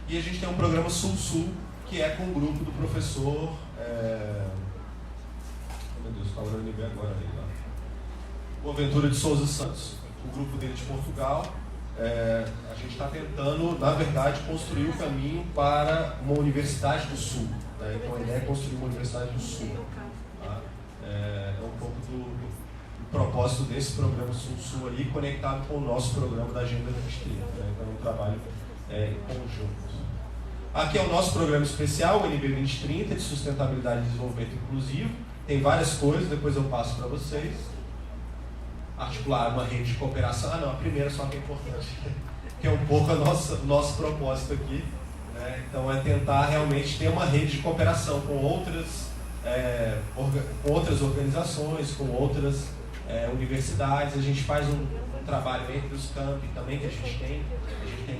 E a gente tem um programa Sul-Sul, que é com o grupo do professor... meu Deus, está na UNB agora aí lá. Boaventura de Souza Santos, o grupo dele de Portugal. A gente está tentando, na verdade, construir o caminho para uma universidade do Sul, né? Então a ideia é construir uma universidade do Sul. Tá? É um pouco do propósito desse programa Sul-Sul aí, conectado com o nosso programa da Agenda 2030, né? Então é um trabalho em conjunto. Aqui é o nosso programa especial, o NB 2030, de Sustentabilidade e Desenvolvimento Inclusivo. tem várias coisas, depois eu passo para vocês. Articular uma rede de cooperação. Ah não, a primeira só que é importante, que é um pouco o nosso propósito aqui, né? Então é tentar realmente ter uma rede de cooperação com outras organizações, com outras universidades. A gente faz um trabalho entre os campi também que a gente tem. A gente tem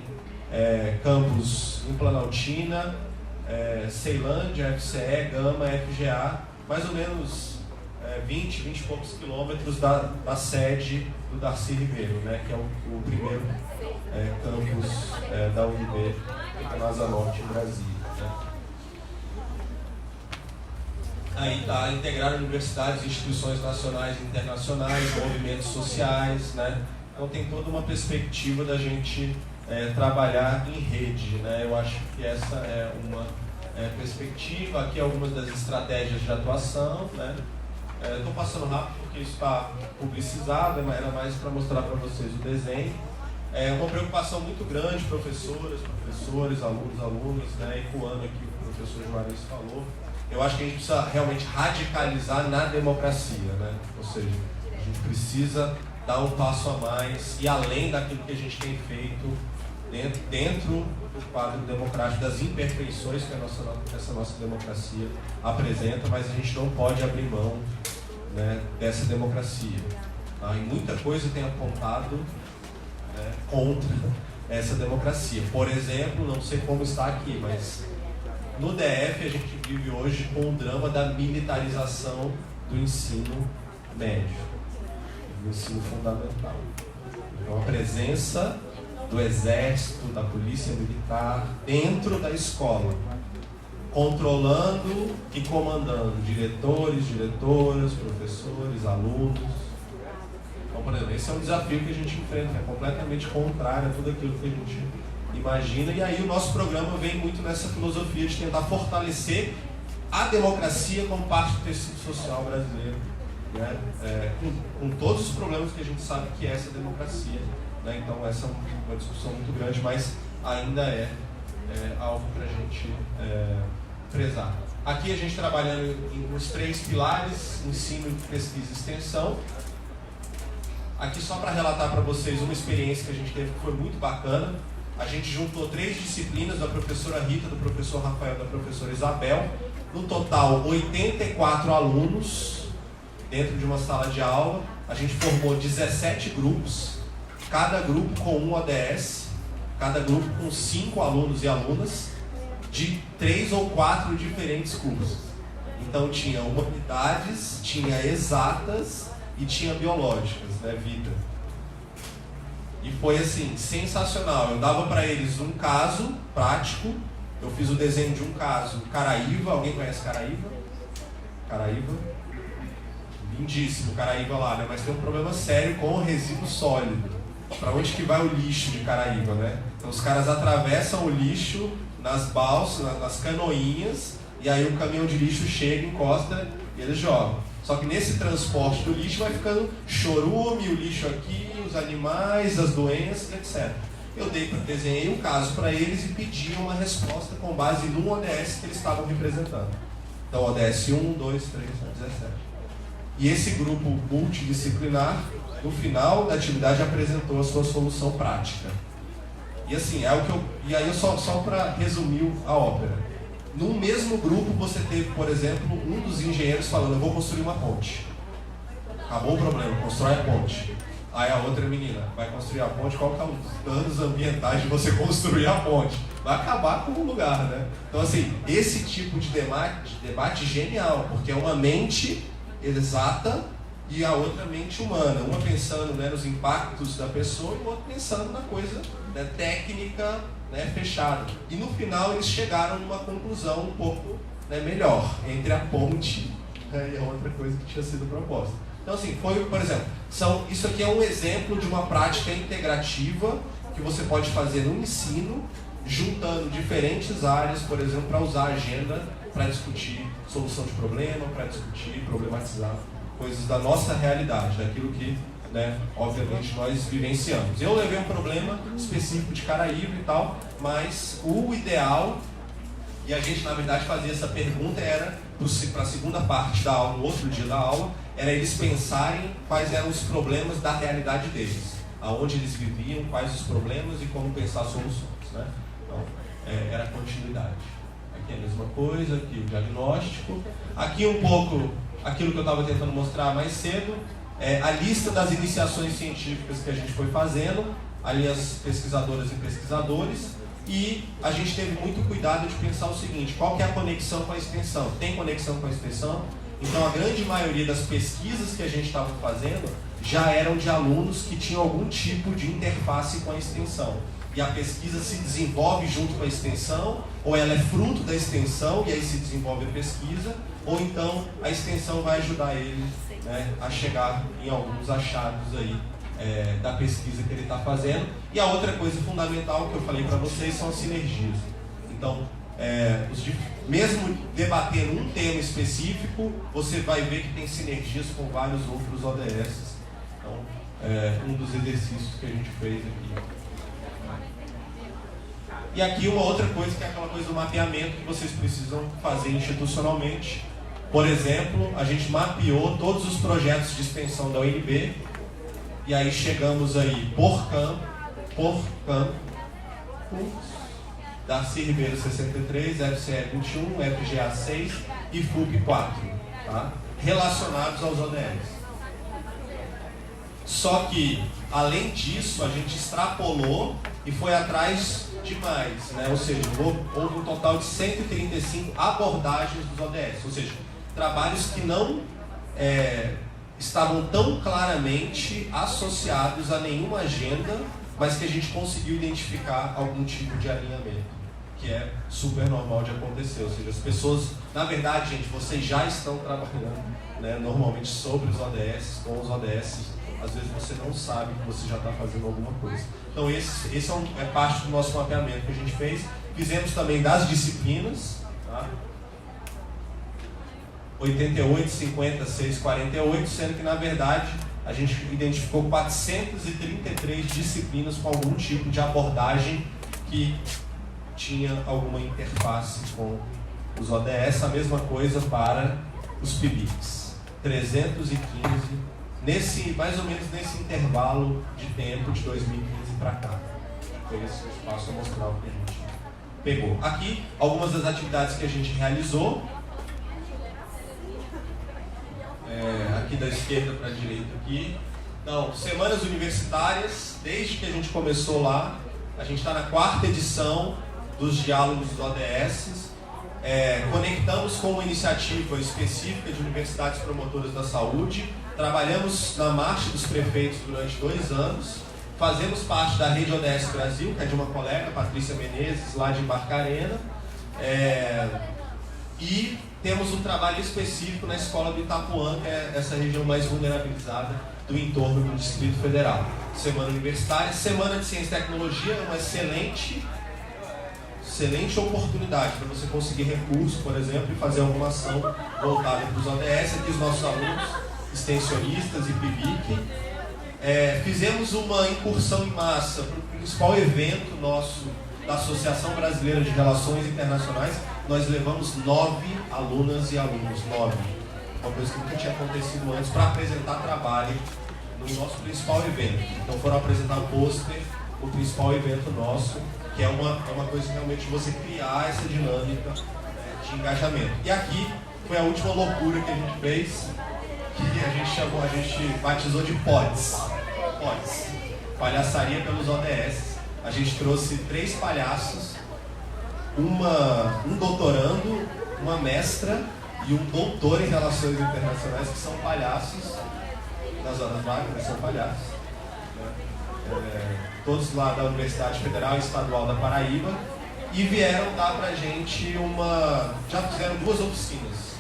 campus em Planaltina, Ceilândia, FCE, Gama, FGA, mais ou menos 20 e poucos quilômetros da sede do Darcy Ribeiro, né, que é o primeiro campus da UNB em Asa Norte, em Brasília. Né. Aí está integrar universidades, instituições nacionais e internacionais, movimentos sociais, né. Então tem toda uma perspectiva da gente trabalhar em rede, né. Eu acho que essa é uma perspectiva. Aqui algumas das estratégias de atuação, né. Estou passando rápido porque isso está publicizado, era mais para mostrar para vocês o desenho. É uma preocupação muito grande, professores, alunos, né, ecoando aqui o que o professor Juarez falou. Eu acho que a gente precisa realmente radicalizar na democracia, né? Ou seja, a gente precisa dar um passo a mais e além daquilo que a gente tem feito dentro do quadro democrático, das imperfeições que essa nossa democracia apresenta, mas a gente não pode abrir mão, né, dessa democracia. Tá? E muita coisa tem apontado, né, contra essa democracia. Por exemplo, não sei como está aqui, mas no DF a gente vive hoje com o drama da militarização do ensino médio, do ensino fundamental. Então a presença do exército, da polícia militar dentro da escola, controlando e comandando diretores, diretoras, professores, alunos. Então, por exemplo, esse é um desafio que a gente enfrenta, é completamente contrário a tudo aquilo que a gente imagina, e aí o nosso programa vem muito nessa filosofia de tentar fortalecer a democracia como parte do tecido social brasileiro, né? Com todos os problemas que a gente sabe que é essa democracia. Então essa é uma discussão muito grande, mas ainda é algo para a gente prezar. Aqui a gente trabalhando nos 3 pilares, ensino, pesquisa e extensão. Aqui só para relatar para vocês uma experiência que a gente teve que foi muito bacana. A gente juntou 3 disciplinas, da professora Rita, do professor Rafael e da professora Isabel. No total, 84 alunos dentro de uma sala de aula. A gente formou 17 grupos. Cada grupo com um ODS, cada grupo com 5 alunos e alunas de 3 ou 4 diferentes cursos. Então tinha humanidades, tinha exatas e tinha biológicas, né, vida. E foi assim, sensacional. Eu dava para eles um caso prático, eu fiz o desenho de um caso, Caraíva. Alguém conhece Caraíva? Caraíva? Lindíssimo Caraíva lá, né? Mas tem um problema sério com o resíduo sólido. Para onde que vai o lixo de Caraíva, né? Então os caras atravessam o lixo nas balsas, nas canoinhas, e aí o caminhão de lixo chega, encosta e eles jogam. Só que nesse transporte do lixo vai ficando chorume, o lixo aqui, os animais, as doenças, etc. Eu desenhei um caso para eles e pedi uma resposta com base num ODS que eles estavam representando. Então ODS 1, 2, 3, 17. E esse grupo multidisciplinar, no final da atividade, apresentou a sua solução prática. E assim, só para resumir a ópera. No mesmo grupo você teve, por exemplo, um dos engenheiros falando: eu vou construir uma ponte. Acabou o problema, constrói a ponte. Aí a outra menina vai construir a ponte, qual que é os danos ambientais de você construir a ponte? Vai acabar com o lugar, né? Então assim, esse tipo de debate genial, porque é uma mente exata e a outra mente humana, uma pensando, né, nos impactos da pessoa e o outro pensando na coisa, né, técnica, né, fechada. E no final eles chegaram numa conclusão um pouco, né, melhor entre a ponte, né, e a outra coisa que tinha sido proposta. Então assim, foi, por exemplo, isso aqui é um exemplo de uma prática integrativa que você pode fazer no ensino, juntando diferentes áreas, por exemplo, para usar a agenda para discutir solução de problema, para discutir, problematizar coisas da nossa realidade, daquilo que, né, obviamente nós vivenciamos. Eu levei um problema específico de Caraíva e tal, mas o ideal E a gente, na verdade, fazia essa pergunta, era para a segunda parte da aula, no outro dia da aula, era eles pensarem quais eram os problemas da realidade deles, aonde eles viviam, quais os problemas e como pensar soluções, né? Então, era a continuidade. Aqui é a mesma coisa, aqui o diagnóstico. Aqui um pouco aquilo que eu estava tentando mostrar mais cedo, a lista das iniciações científicas que a gente foi fazendo, ali as pesquisadoras e pesquisadores, e a gente teve muito cuidado de pensar o seguinte: qual que é a conexão com a extensão? Tem conexão com a extensão? Então a grande maioria das pesquisas que a gente estava fazendo já eram de alunos que tinham algum tipo de interface com a extensão. E a pesquisa se desenvolve junto com a extensão, ou ela é fruto da extensão e aí se desenvolve a pesquisa, ou então a extensão vai ajudar ele, né, a chegar em alguns achados aí da pesquisa que ele está fazendo. E a outra coisa fundamental que eu falei para vocês são as sinergias. Então, mesmo debatendo um tema específico, você vai ver que tem sinergias com vários outros ODS. Então, um dos exercícios que a gente fez aqui. E aqui uma outra coisa, que é aquela coisa do mapeamento que vocês precisam fazer institucionalmente. Por exemplo, a gente mapeou todos os projetos de extensão da UNB, e aí chegamos aí por campo, Darcy Ribeiro 63, FCE 21, FGA 6 e FUP 4, tá? Relacionados aos ODS. Só que, além disso, a gente extrapolou e foi atrás de mais, né? Ou seja, houve um total de 135 abordagens dos ODS, ou seja, trabalhos que não estavam tão claramente associados a nenhuma agenda, mas que a gente conseguiu identificar algum tipo de alinhamento, que é super normal de acontecer. Ou seja, as pessoas, na verdade, gente, vocês já estão trabalhando, né, normalmente sobre os ODS, com os ODS, às vezes você não sabe que você já está fazendo alguma coisa. Então esse é parte do nosso mapeamento que a gente fez. Fizemos também das disciplinas, tá? 88, 50, 6, 48, sendo que na verdade a gente identificou 433 disciplinas com algum tipo de abordagem que tinha alguma interface com os ODS. A mesma coisa para os PIBICs, 315, mais ou menos nesse intervalo de tempo de 2015 para cá. Foi esse espaço a mostrar o que a gente pegou. Aqui, algumas das atividades que a gente realizou. Aqui da esquerda para a direita aqui. Então, semanas universitárias, desde que a gente começou lá, a gente está na 4ª edição dos diálogos dos ODS. Conectamos com uma iniciativa específica de universidades promotoras da saúde, trabalhamos na marcha dos prefeitos durante 2 anos, fazemos parte da rede ODS Brasil, que é de uma colega, Patrícia Menezes, lá de Barcarena, e temos um trabalho específico na escola do Itapuã, que é essa região mais vulnerabilizada do entorno do Distrito Federal. Semana universitária, semana de ciência e tecnologia, é uma excelente oportunidade para você conseguir recursos, por exemplo, e fazer alguma ação voltada para os ODS. Aqui os nossos alunos, extensionistas e PIBIC. Fizemos uma incursão em massa para o principal evento nosso da Associação Brasileira de Relações Internacionais. Nós levamos 9 alunas e alunos, 9. Uma coisa que nunca tinha acontecido antes, para apresentar trabalho no nosso principal evento. Então foram apresentar o pôster, o principal evento nosso, que é uma coisa realmente de você criar essa dinâmica de engajamento. E aqui foi a última loucura que a gente fez, que a gente batizou de PODs. Palhaçaria pelos ODS. A gente trouxe 3 palhaços, um doutorando, uma mestra e um doutor em Relações Internacionais, que são palhaços das horas vagas, são palhaços. Todos lá da Universidade Federal e Estadual da Paraíba, e vieram dar pra gente já fizeram 2 oficinas.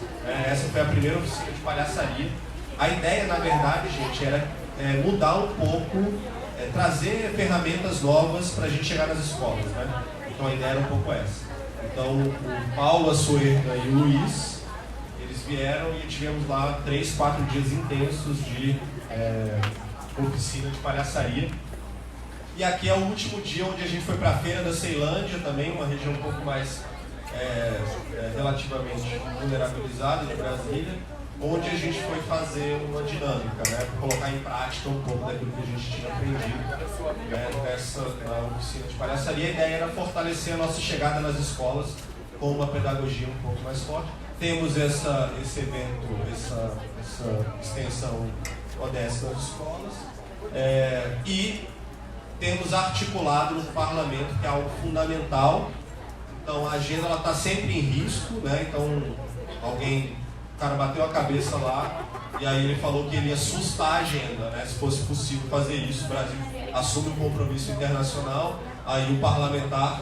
Essa foi a primeira oficina de palhaçaria. A ideia, na verdade, gente, era mudar um pouco, trazer ferramentas novas pra gente chegar nas escolas, né? Então a ideia era um pouco essa. Então o Paulo, a Suerda e o Luiz, eles vieram e tivemos lá 3, 4 dias intensos de oficina de palhaçaria. E aqui é o último dia onde a gente foi para a Feira da Ceilândia também, uma região um pouco mais relativamente vulnerabilizada de Brasília, onde a gente foi fazer uma dinâmica, né, colocar em prática um pouco daquilo que a gente tinha aprendido, né, nessa oficina de palhaçaria. A ideia era fortalecer a nossa chegada nas escolas com uma pedagogia um pouco mais forte. Temos esse evento, essa extensão ODS nas escolas, e temos articulado no parlamento, que é algo fundamental. Então a agenda está sempre em risco, né? Então o cara bateu a cabeça lá e aí ele falou que ele ia sustar a agenda, né? Se fosse possível fazer isso, o Brasil assume um compromisso internacional, aí o parlamentar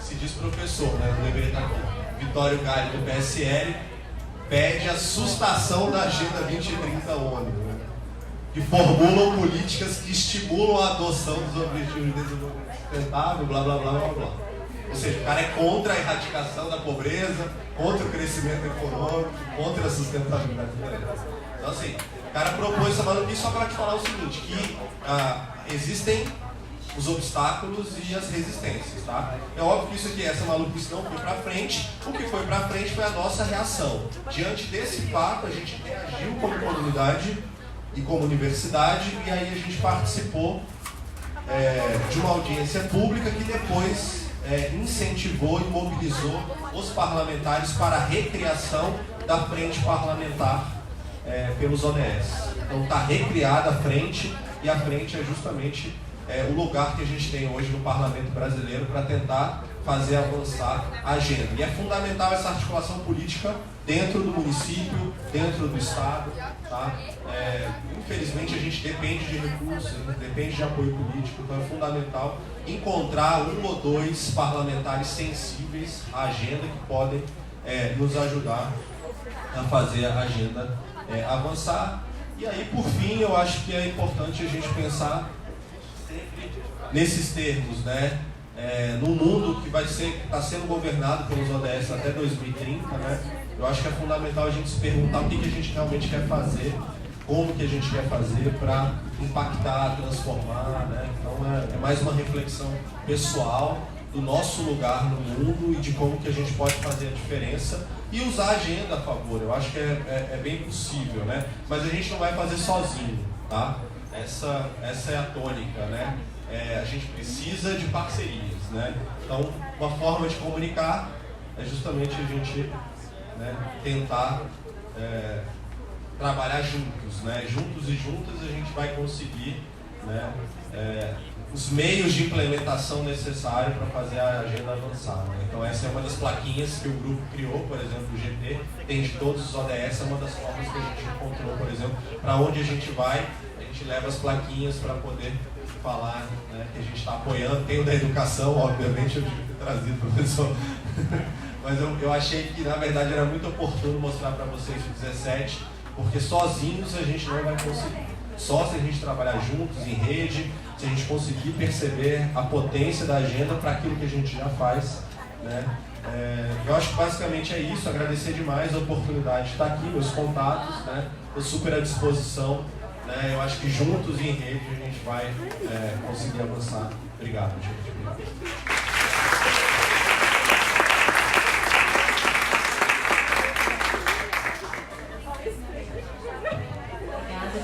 se diz professor, né? Não deveria estar aqui. Vitório Galho, do PSL, pede a sustação da Agenda 2030 ONU, né? Que formulam políticas que estimulam a adoção dos objetivos de desenvolvimento sustentável, blá blá blá blá blá. Ou seja, o cara é contra a erradicação da pobreza, contra o crescimento econômico, contra a sustentabilidade. Então assim, o cara propôs essa maluquice só para te falar o seguinte, que existem os obstáculos e as resistências, tá? É óbvio que isso aqui, essa maluquice não foi para frente. O que foi para frente foi a nossa reação. Diante desse fato, a gente reagiu como comunidade e como universidade, e aí a gente participou de uma audiência pública que depois incentivou e mobilizou os parlamentares para a recriação da frente parlamentar pelos ODS. Então está recriada a frente, e a frente é justamente o lugar que a gente tem hoje no parlamento brasileiro para tentar fazer avançar a agenda. E é fundamental essa articulação política dentro do município, dentro do estado, tá? Infelizmente a gente depende de recursos, depende de apoio político, então é fundamental encontrar um ou dois parlamentares sensíveis à agenda que podem nos ajudar a fazer a agenda avançar. E aí, por fim, eu acho que é importante a gente pensar sempre nesses termos, né? Num mundo que está sendo governado pelos ODS até 2030, né? Eu acho que é fundamental a gente se perguntar o que a gente realmente quer fazer, como que a gente quer fazer para impactar, transformar, né? Então é mais uma reflexão pessoal do nosso lugar no mundo e de como que a gente pode fazer a diferença e usar a agenda a favor. Eu acho que é bem possível, né? Mas a gente não vai fazer sozinho, tá? Essa é a tônica, né? A gente precisa de parcerias, né? Então, uma forma de comunicar é justamente a gente, né, tentar trabalhar juntos, né? Juntos e juntas a gente vai conseguir, né, os meios de implementação necessários para fazer a agenda avançar, né? Então essa é uma das plaquinhas que o grupo criou, por exemplo, o GT, tem de todos os ODS, é uma das formas que a gente encontrou, por exemplo, para onde a gente vai, a gente leva as plaquinhas para poder falar, né, que a gente está apoiando. Tem o da educação, obviamente, eu tive que trazer, professor. Mas eu achei que, na verdade, era muito oportuno mostrar para vocês o 17, porque sozinhos a gente não vai conseguir. Só se a gente trabalhar juntos, em rede, se a gente conseguir perceber a potência da agenda para aquilo que a gente já faz, né? Eu acho que basicamente é isso. Agradecer demais a oportunidade de estar aqui, meus contatos, né? Estou super à disposição, né? Eu acho que juntos e em rede a gente vai conseguir avançar. Obrigado, gente. Obrigado.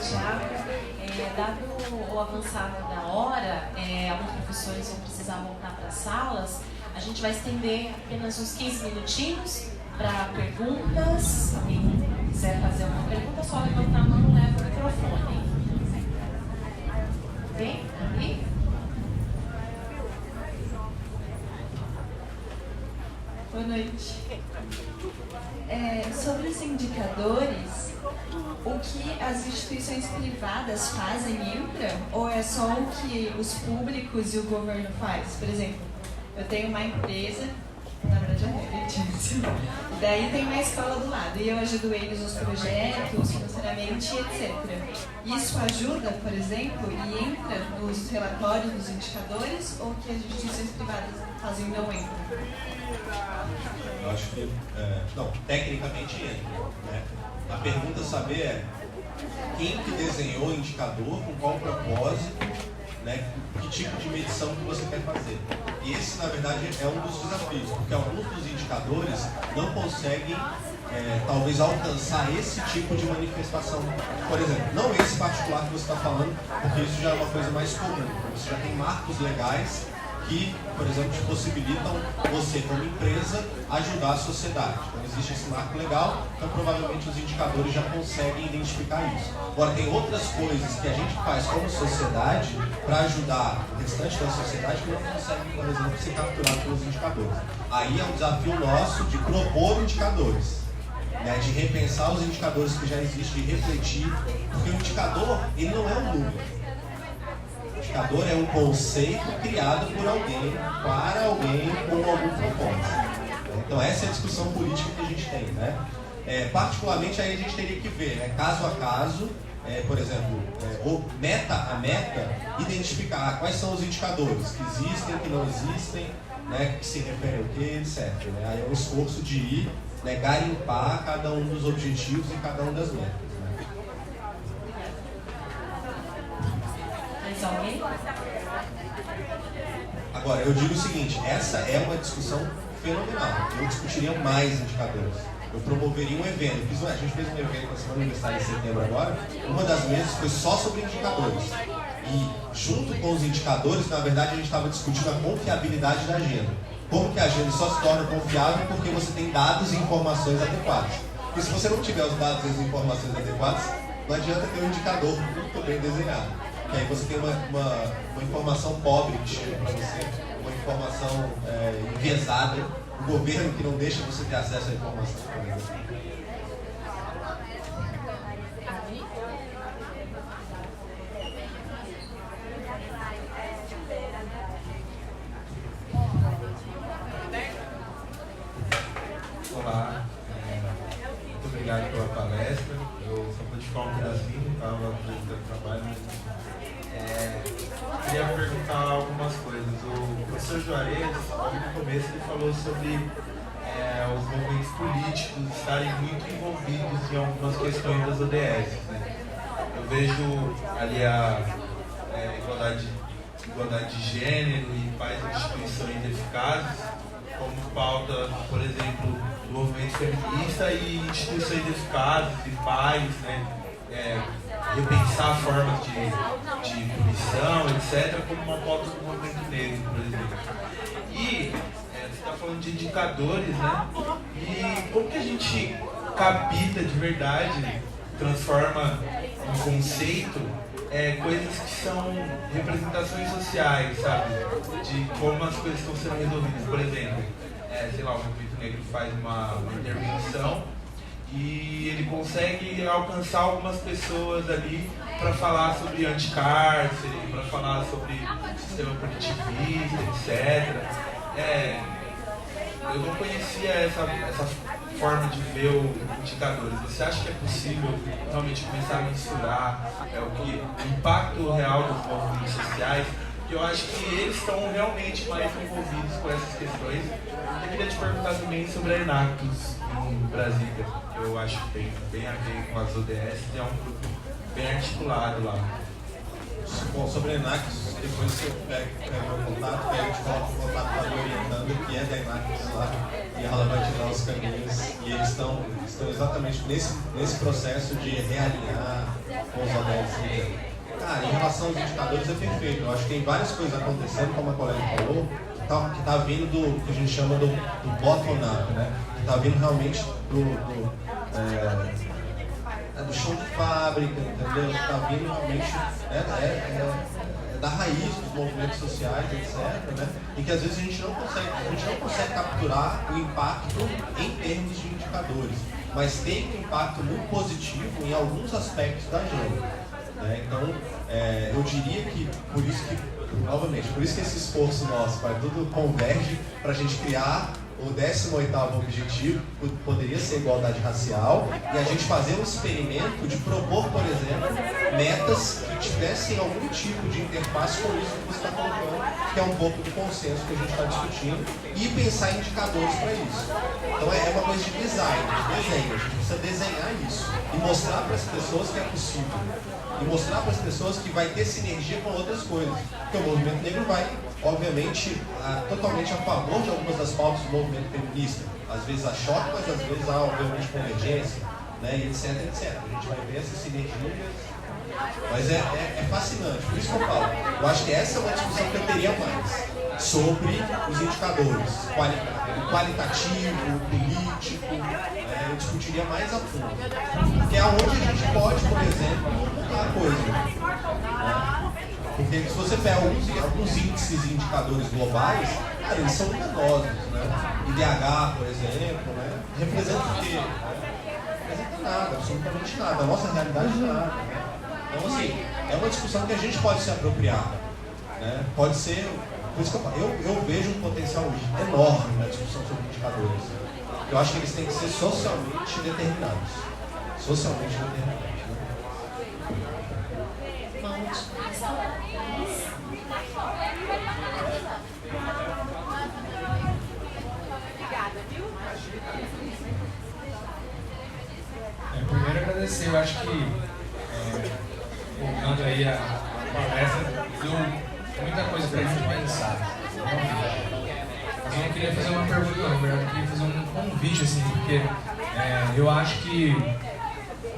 Tiago. Dado o avançado da hora, alguns professores vão precisar voltar para as salas, a gente vai estender apenas uns 15 minutinhos para perguntas. Quem quiser fazer uma pergunta, só levantar a mão e leva o microfone. Vem ali. Boa noite. Sobre os indicadores, o que as instituições privadas fazem entra ou é só o que os públicos e o governo faz? Por exemplo, eu tenho uma empresa, na verdade é uma rede, daí tem uma escola do lado e eu ajudo eles nos projetos, financeiramente, etc. Isso ajuda, por exemplo, e entra nos relatórios, nos indicadores, ou que as instituições privadas fazem não entra? Eu acho que, não, tecnicamente entra, né? A pergunta a saber é quem que desenhou o indicador, com qual propósito, né, que tipo de medição que você quer fazer. E esse, na verdade, é um dos desafios, porque alguns dos indicadores não conseguem, talvez, alcançar esse tipo de manifestação. Por exemplo, não esse particular que você está falando, porque isso já é uma coisa mais comum. Você já tem marcos legais que, por exemplo, te possibilitam você, como empresa, ajudar a sociedade. Então, existe esse marco legal, então provavelmente os indicadores já conseguem identificar isso. Agora, tem outras coisas que a gente faz como sociedade para ajudar o restante da sociedade que não conseguem, por exemplo, ser capturado pelos indicadores. Aí é um desafio nosso de propor indicadores, né, de repensar os indicadores que já existem, de refletir, porque o indicador, ele não é um número. O indicador é um conceito criado por alguém, para alguém, com algum propósito. Então essa é a discussão política que a gente tem, né? Particularmente aí a gente teria que ver, né, caso a caso, por exemplo, meta a meta, identificar quais são os indicadores que existem, que não existem, né, que se referem ao que, etc. Né? Aí é um esforço de ir, né, garimpar cada um dos objetivos e cada uma das metas. Agora, eu digo o seguinte, essa é uma discussão fenomenal. Eu discutiria mais indicadores. Eu promoveria um evento. A gente fez um evento na Semana Universitária em setembro agora. Uma das mesas foi só sobre indicadores. E junto com os indicadores, na verdade, a gente estava discutindo a confiabilidade da agenda. Como que a agenda só se torna confiável porque você tem dados e informações adequados. Porque se você não tiver os dados e as informações adequadas, não adianta ter um indicador muito bem desenhado. Que aí você tem uma informação pobre que chega para você, uma informação enviesada, um governo que não deixa você ter acesso à informação, por exemplo. Olá, muito obrigado pela palestra. Eu só pude ficar um pedacinho, estava apresentando trabalho, mas queria perguntar algumas coisas. O professor Juarez, logo no começo, ele falou sobre os movimentos políticos estarem muito envolvidos em algumas questões das ODS. Né? Eu vejo ali a igualdade de gênero e pais de instituições eficazes como pauta, por exemplo, do movimento feminista e instituições eficazes e pais, né? Repensar formas de punição, etc., como uma pauta do movimento negro, por exemplo. E você está falando de indicadores, né? E como que a gente capta de verdade, transforma em conceito coisas que são representações sociais, sabe? De como as coisas estão sendo resolvidas. Por exemplo, sei lá, o movimento negro faz uma intervenção e ele consegue alcançar algumas pessoas ali para falar sobre anticárcere, para falar sobre sistema punitivista, etc. Eu não conhecia essa forma de ver os indicadores. Você acha que é possível realmente começar a mensurar o impacto real dos movimentos sociais? Porque eu acho que eles estão realmente mais envolvidos com essas questões. Eu queria te perguntar também sobre a Enactus em Brasília. Eu acho que tem bem a ver com as ODS e é um grupo bem articulado lá. Bom, sobre a Enactus, depois você pega o meu contato, que a gente coloca o contato lá me orientando, que é da Enactus lá, e ela vai te dar os caminhos, e eles estão exatamente nesse processo de realinhar com os ODS. Cara, em relação aos indicadores é perfeito. Eu acho que tem várias coisas acontecendo, como a colega falou, que está vindo do que a gente chama do bottom-up, né? Que está vindo realmente do chão de fábrica, entendeu? Está vindo realmente da raiz dos movimentos sociais, etc., né? E que às vezes a gente não consegue capturar o impacto em termos de indicadores, mas tem um impacto muito positivo em alguns aspectos da agenda. Então, eu diria que por isso que esse esforço nosso, tudo converge para a gente criar o 18º objetivo, que poderia ser a igualdade racial, e a gente fazer um experimento de propor, por exemplo, metas que tivessem algum tipo de interface com isso que você está colocando, que é um pouco do consenso que a gente está discutindo, e pensar em indicadores para isso. Então é uma coisa de design, de desenho. A gente precisa desenhar isso e mostrar para as pessoas que é possível. e mostrar para as pessoas que vai ter sinergia com outras coisas. Porque o movimento negro vai, obviamente, totalmente a favor de algumas das pautas do movimento feminista. Às vezes há choque, mas às vezes há, obviamente, convergência, né, e etc, etc. A gente vai ver essas sinergias, mas é fascinante. Por isso que eu falo, eu acho que essa é uma discussão que eu teria mais sobre os indicadores, qualitativo, político, eu discutiria mais a fundo. Que é onde a gente pode, por exemplo, mudar a coisa. Né? Porque se você pega alguns índices e indicadores globais, cara, eles são danosos. Né? IDH, por exemplo, né? Representa o quê? Não representa nada, absolutamente nada. A nossa realidade não é nada. Né? Então, assim, é uma discussão que a gente pode se apropriar. Né? Pode ser. Por isso que eu vejo um potencial enorme na discussão sobre indicadores. Eu acho que eles têm que ser socialmente determinados. Socialmente determinados. Primeiro agradecer, eu acho que voltando aí a palestra, deu muita coisa pra gente pensar. Eu não queria fazer uma pergunta, não, na verdade, eu queria fazer um convite, assim, porque eu acho que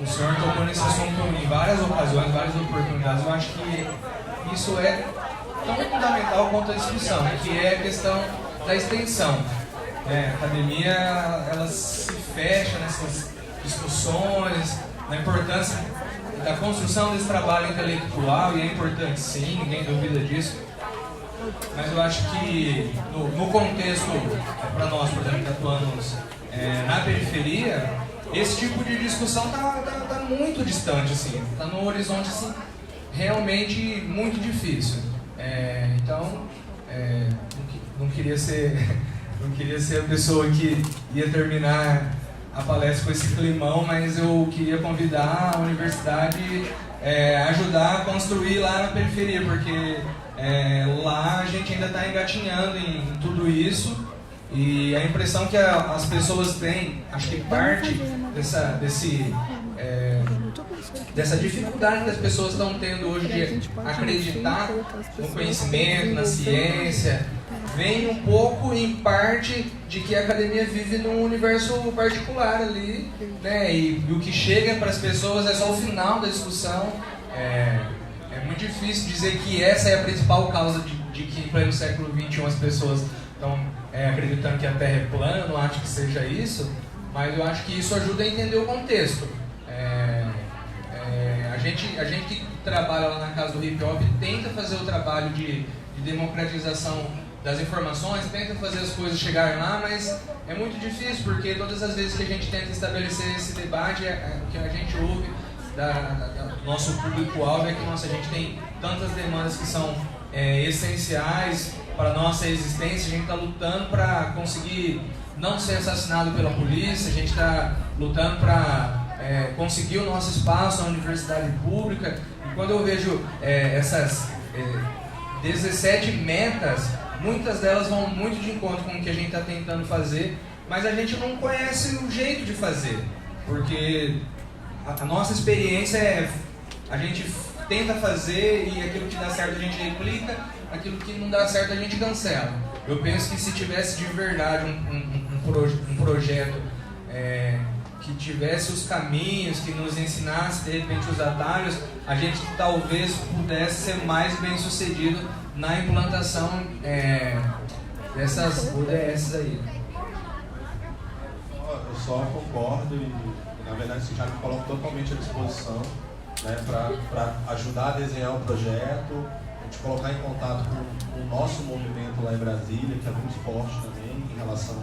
o senhor tocou nesse assunto em várias ocasiões, várias oportunidades. Eu acho que isso é tão fundamental quanto a discussão, que é a questão da extensão. A academia, ela se fecha nessas discussões, na importância da construção desse trabalho intelectual, e é importante sim, ninguém duvida disso, mas eu acho que no contexto, para nós, por exemplo, que atuamos na periferia, esse tipo de discussão está muito distante, assim, está no horizonte assim, realmente muito difícil. Então, não queria ser a pessoa que ia terminar a palestra com esse climão, mas eu queria convidar a universidade a ajudar a construir lá na periferia, porque lá a gente ainda está engatinhando em tudo isso, e a impressão que as pessoas têm, acho que parte dessa dificuldade que as pessoas estão tendo hoje de acreditar no conhecimento, na ciência, vem um pouco, em parte, de que a academia vive num universo particular ali, né? E o que chega para as pessoas é só o final da discussão. É muito difícil dizer que essa é a principal causa de que em pleno século XXI as pessoas estão acreditando que a Terra é plana. Não acho que seja isso, mas eu acho que isso ajuda a entender o contexto. A gente que trabalha lá na Casa do Hip Hop tenta fazer o trabalho de democratização das informações, tenta fazer as coisas chegarem lá, mas é muito difícil, porque todas as vezes que a gente tenta estabelecer esse debate, o que a gente ouve do nosso público-alvo é que, nossa, a gente tem tantas demandas que são essenciais para a nossa existência, a gente está lutando para conseguir não ser assassinado pela polícia, a gente está lutando para conseguir o nosso espaço na universidade pública, e quando eu vejo essas 17 metas, muitas delas vão muito de encontro com o que a gente está tentando fazer, mas a gente não conhece o jeito de fazer, porque a nossa experiência a gente tenta fazer e aquilo que dá certo a gente replica, aquilo que não dá certo a gente cancela. Eu penso que se tivesse de verdade um projeto que tivesse os caminhos, que nos ensinasse de repente os atalhos, a gente talvez pudesse ser mais bem sucedido na implantação dessas ODS aí. Eu só concordo e na verdade já me coloco totalmente à disposição, né, para ajudar a desenhar o projeto, a gente colocar em contato com o nosso movimento lá em Brasília, que é muito forte também em relação,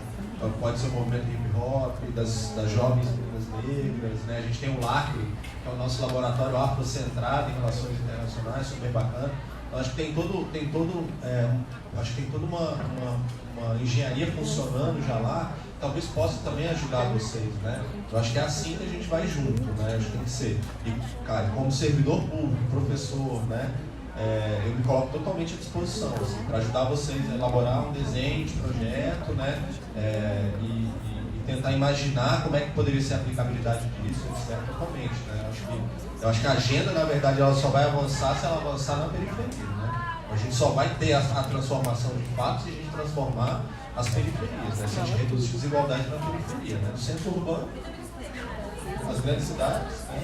pode ser o movimento hip hop, das jovens meninas negras, né? A gente tem o LACRE, que é o nosso laboratório afrocentrado em relações internacionais, super bacana. Então, acho que tem toda uma engenharia funcionando já lá, talvez possa também ajudar vocês, né? Eu acho que é assim que a gente vai junto, né? Acho que tem que ser. E, cara, como servidor público, professor, né? Eu me coloco totalmente à disposição, assim, para ajudar vocês a elaborar um desenho de projeto, né? E tentar imaginar como é que poderia ser a aplicabilidade disso. isso, etc. Totalmente, né? Eu acho que a agenda, na verdade, ela só vai avançar se ela avançar na periferia, né? A gente só vai ter a transformação de fato se a gente transformar as periferias, né? Se a gente reduzir desigualdade na periferia, né? No centro urbano, as grandes cidades, né?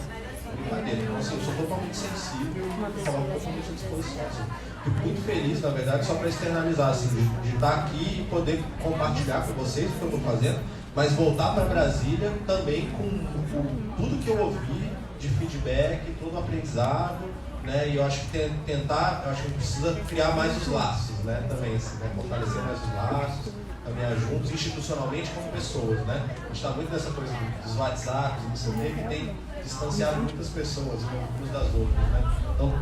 Brincadeira. Então, assim, eu sou totalmente sensível e coloco totalmente à disposição. Assim. Fico muito feliz, na verdade, só para externalizar, assim, de estar aqui e poder compartilhar com vocês o que eu estou fazendo, mas voltar para Brasília também com tudo que eu ouvi de feedback, todo o aprendizado, né? E eu acho que tentar, eu acho que a gente precisa criar mais os laços, né? Também, assim, né? Fortalecer mais os laços, caminhar juntos, institucionalmente como pessoas, né? A gente está muito nessa coisa dos WhatsApps, não sei o que tem distanciado muitas pessoas umas das outras, né? Então,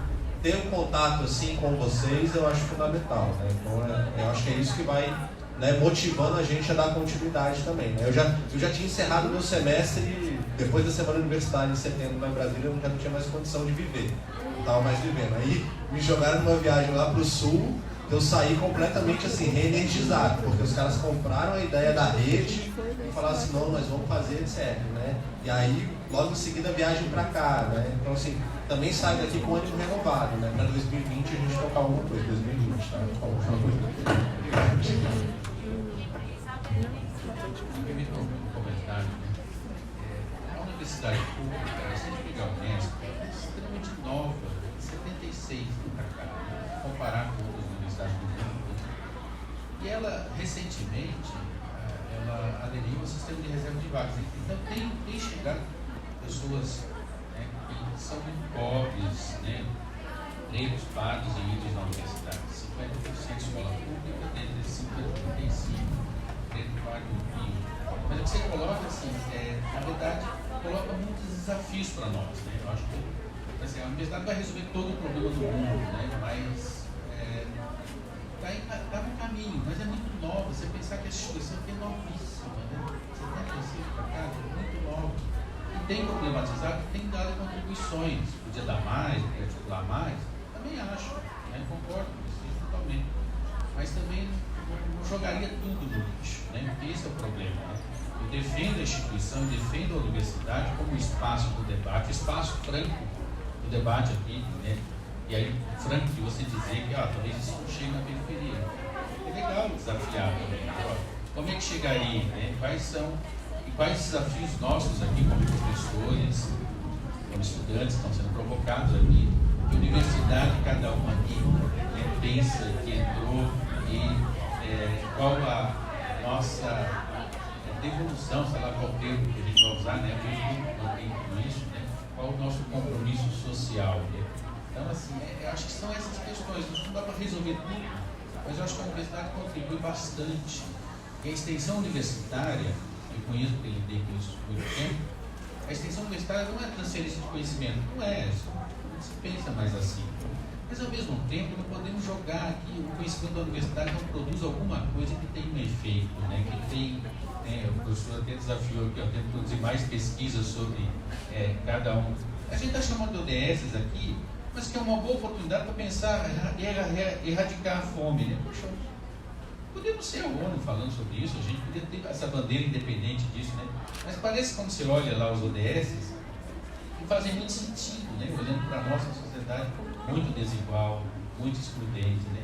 ter um contato assim com vocês eu acho fundamental, né? Então, eu acho que é isso que vai, né, motivando a gente a dar continuidade também, né? Eu já tinha encerrado meu semestre depois da semana universitária em setembro lá em Brasília, eu já não tinha mais condição de viver, não estava mais vivendo. Aí me jogaram numa viagem lá para o sul, eu saí completamente assim, reenergizado, porque os caras compraram a ideia da rede e falaram assim, não, nós vamos fazer, etc, né? E aí, logo em seguida, a viagem para cá, né? Então, assim, também sai daqui com ânimo renovado, né? Para 2020 a gente tocar alguma coisa, 2020, tá? Um comentário, né? A universidade pública, se a gente pegar o Unesco, é extremamente nova, 76 para cá, comparar com outras universidades do mundo. E ela, recentemente, ela aderiu ao sistema de reserva de vagas. Então, tem chegado pessoas, né, que são muito pobres, né, negros, pardos e índios na universidade. 50% de escola pública, dentro de 50, 35%, dentro do Vale do Rio. Mas o que você coloca, assim, na verdade, coloca muitos desafios para nós, né? Eu acho que assim, a universidade vai resolver todo o problema do mundo, né? Mas está no caminho, mas é muito nova. Você pensar que a instituição é novíssima, né? 75 para cá, muito nova. E tem problematizado, tem dado contribuições. Podia dar mais, podia articular mais. Também acho, né? Concordo com isso totalmente. Mas também não jogaria tudo no lixo, né? Porque esse é o problema, né? Eu defendo a instituição, defendo a universidade como espaço do debate, espaço franco do debate aqui, né? E aí, franco, de você dizer que talvez isso não chegue na periferia. É legal desafiar também. Como é que chegaria, né? Quais desafios nossos aqui como professores, como estudantes que estão sendo provocados aqui, que universidade cada um aqui, né, pensa que entrou e qual a nossa devolução, sei lá qual termo que a gente vai usar, né? Não tem tudo isso, né? Qual o nosso compromisso social, né? Então, assim, eu acho que são essas questões. Não dá para resolver tudo, mas eu acho que a universidade contribui bastante. E a extensão universitária, eu conheço porque lidei com isso por muito tempo, a extensão universitária não é transferência de conhecimento, não é isso. Não se pensa mais assim. Mas, ao mesmo tempo, não podemos jogar aqui o conhecimento da universidade não produz alguma coisa que tem um efeito, né? Que tem, o professor até desafiou aqui, eu tento produzir mais pesquisas sobre cada um. A gente está chamando de ODS aqui, mas que é uma boa oportunidade para pensar em erradicar a fome, né? Poxa, podemos ser a ONU falando sobre isso, a gente podia ter essa bandeira independente disso, né? Mas parece que quando você olha lá os ODS, que fazem muito sentido, né? Olhando para a nossa sociedade muito desigual, muito excludente, né?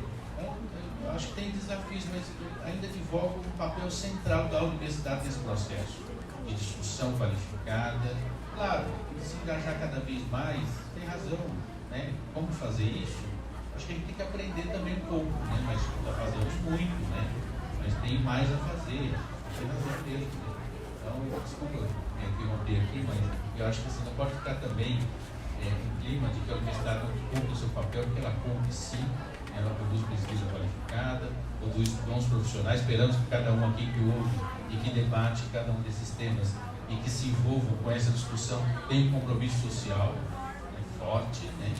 Eu acho que tem desafios, mas ainda divulgo um papel central da universidade nesse processo de discussão qualificada. Claro, se engajar cada vez mais, tem razão, né? Como fazer isso? Acho que a gente tem que aprender também um pouco, né? Mas já fazemos muito, né? Mas tem mais a fazer, tem razão mesmo, né? Então, desculpa me interromper aqui, mas eu acho que você não pode ficar também em clima de que a universidade não cumpre o seu papel, porque ela cumpre sim, ela produz pesquisa qualificada, produz bons profissionais. Esperamos que cada um aqui que ouve e que debate cada um desses temas e que se envolvam com essa discussão tenha um compromisso social, né, forte, né,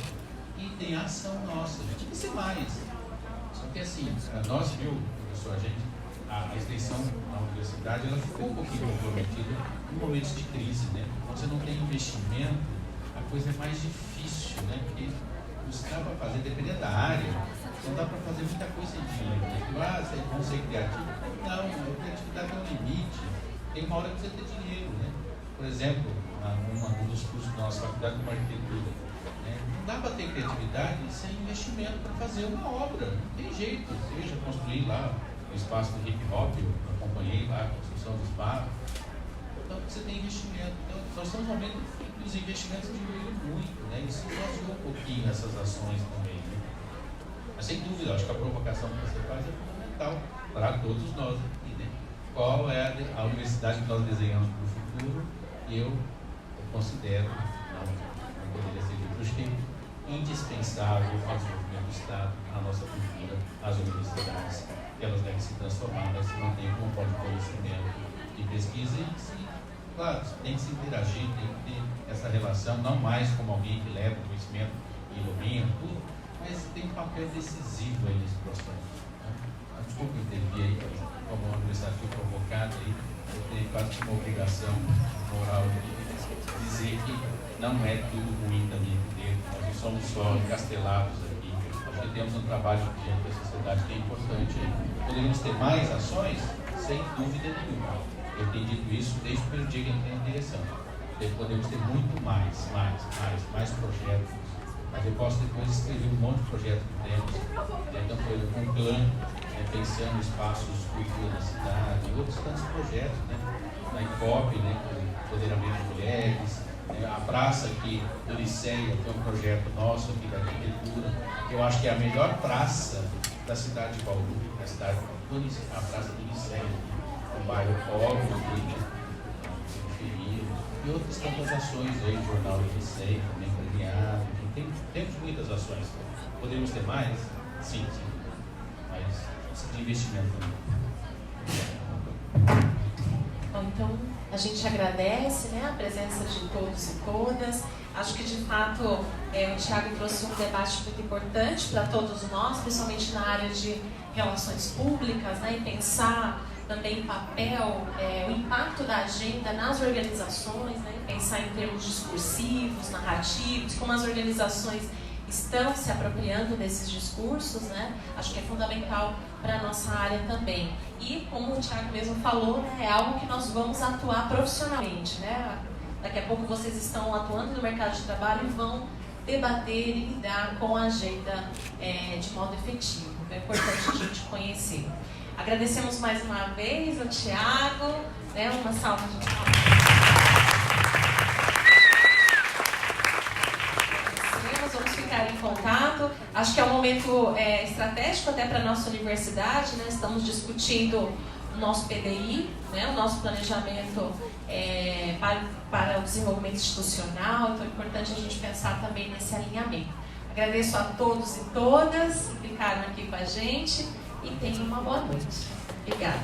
e tem a ação nossa. A gente precisa mais. Só que assim, nós, professor, a extensão na universidade, ela ficou um pouquinho comprometida em momentos de crise, né? Quando você não tem investimento, a coisa é mais difícil, né? Porque buscar para fazer, dependendo da área, não dá para fazer muita coisa em dinheiro. Né? Vocês vão ser criativos. Não, a criatividade tem um limite. Tem uma hora que você tem dinheiro, né? Por exemplo, um dos cursos da nossa faculdade como arquitetura. Não dá para ter criatividade sem investimento para fazer uma obra, não tem jeito. Eu já construí lá o espaço do hip hop, eu acompanhei lá a construção dos bairros. Então você tem investimento. Então, nós estamos no momento que os investimentos diminuíram muito, né? Isso ajudou um pouquinho essas ações também. Né? Mas sem dúvida, acho que a provocação que você faz é fundamental para todos nós aqui, né? Qual é a universidade que nós desenhamos para o futuro? E eu considero, não poderia ser diferente, indispensável ao desenvolvimento do Estado, à nossa cultura, às universidades, que elas devem se transformar, mas se manter como polo de conhecimento e pesquisa e, claro, tem que se interagir, tem que ter essa relação, não mais como alguém que leva o conhecimento e ilumina tudo, mas tem um papel decisivo aí nesse processo. Né? Desculpa intervir aí, como uma universidade foi provocada aí, eu tenho quase que uma obrigação moral de dizer que não é tudo ruim também dentro, nós não somos só encastelados aqui, acho que temos um trabalho diante da sociedade que é importante. Poderíamos ter mais ações? Sem dúvida nenhuma. Eu tenho dito isso desde o primeiro dia que entrei na direção. Podemos ter muito mais projetos, mas eu posso depois escrever um monte de projetos que temos. Então, por exemplo, um plano, pensando em espaços de cultura na cidade, outros tantos projetos, né? Na ICOP, né? Empoderamento de mulheres, a praça aqui do Liceia foi um projeto nosso aqui da arquitetura. Eu acho que é a melhor praça da cidade de Bauru, a praça do Liceia, um bairro pobre, periferia, e outras tantas ações aí, o Jornal do Liceia, também premiado, temos muitas ações. Podemos ter mais? Sim, mas precisa de investimento também. Então, a gente agradece, né, a presença de todos e todas. Acho que, de fato, o Thiago trouxe um debate muito importante para todos nós, principalmente na área de relações públicas, né, e pensar também o papel, o impacto da agenda nas organizações, né, pensar em termos discursivos, narrativos, como as organizações estão se apropriando desses discursos, né? Acho que é fundamental para a nossa área também. E, como o Thiago mesmo falou, né, é algo que nós vamos atuar profissionalmente, né? Daqui a pouco vocês estão atuando no mercado de trabalho e vão debater e lidar com a agenda de modo efetivo. É importante a gente conhecer. Agradecemos mais uma vez ao Thiago, né? Uma salva de palmas. Vamos ficar em contato. Acho que é um momento estratégico até para a nossa universidade, né? Estamos discutindo o nosso PDI, né? O nosso planejamento para o desenvolvimento institucional, então é importante a gente pensar também nesse alinhamento. Agradeço a todos e todas que ficaram aqui com a gente e tenham uma boa noite. Obrigada.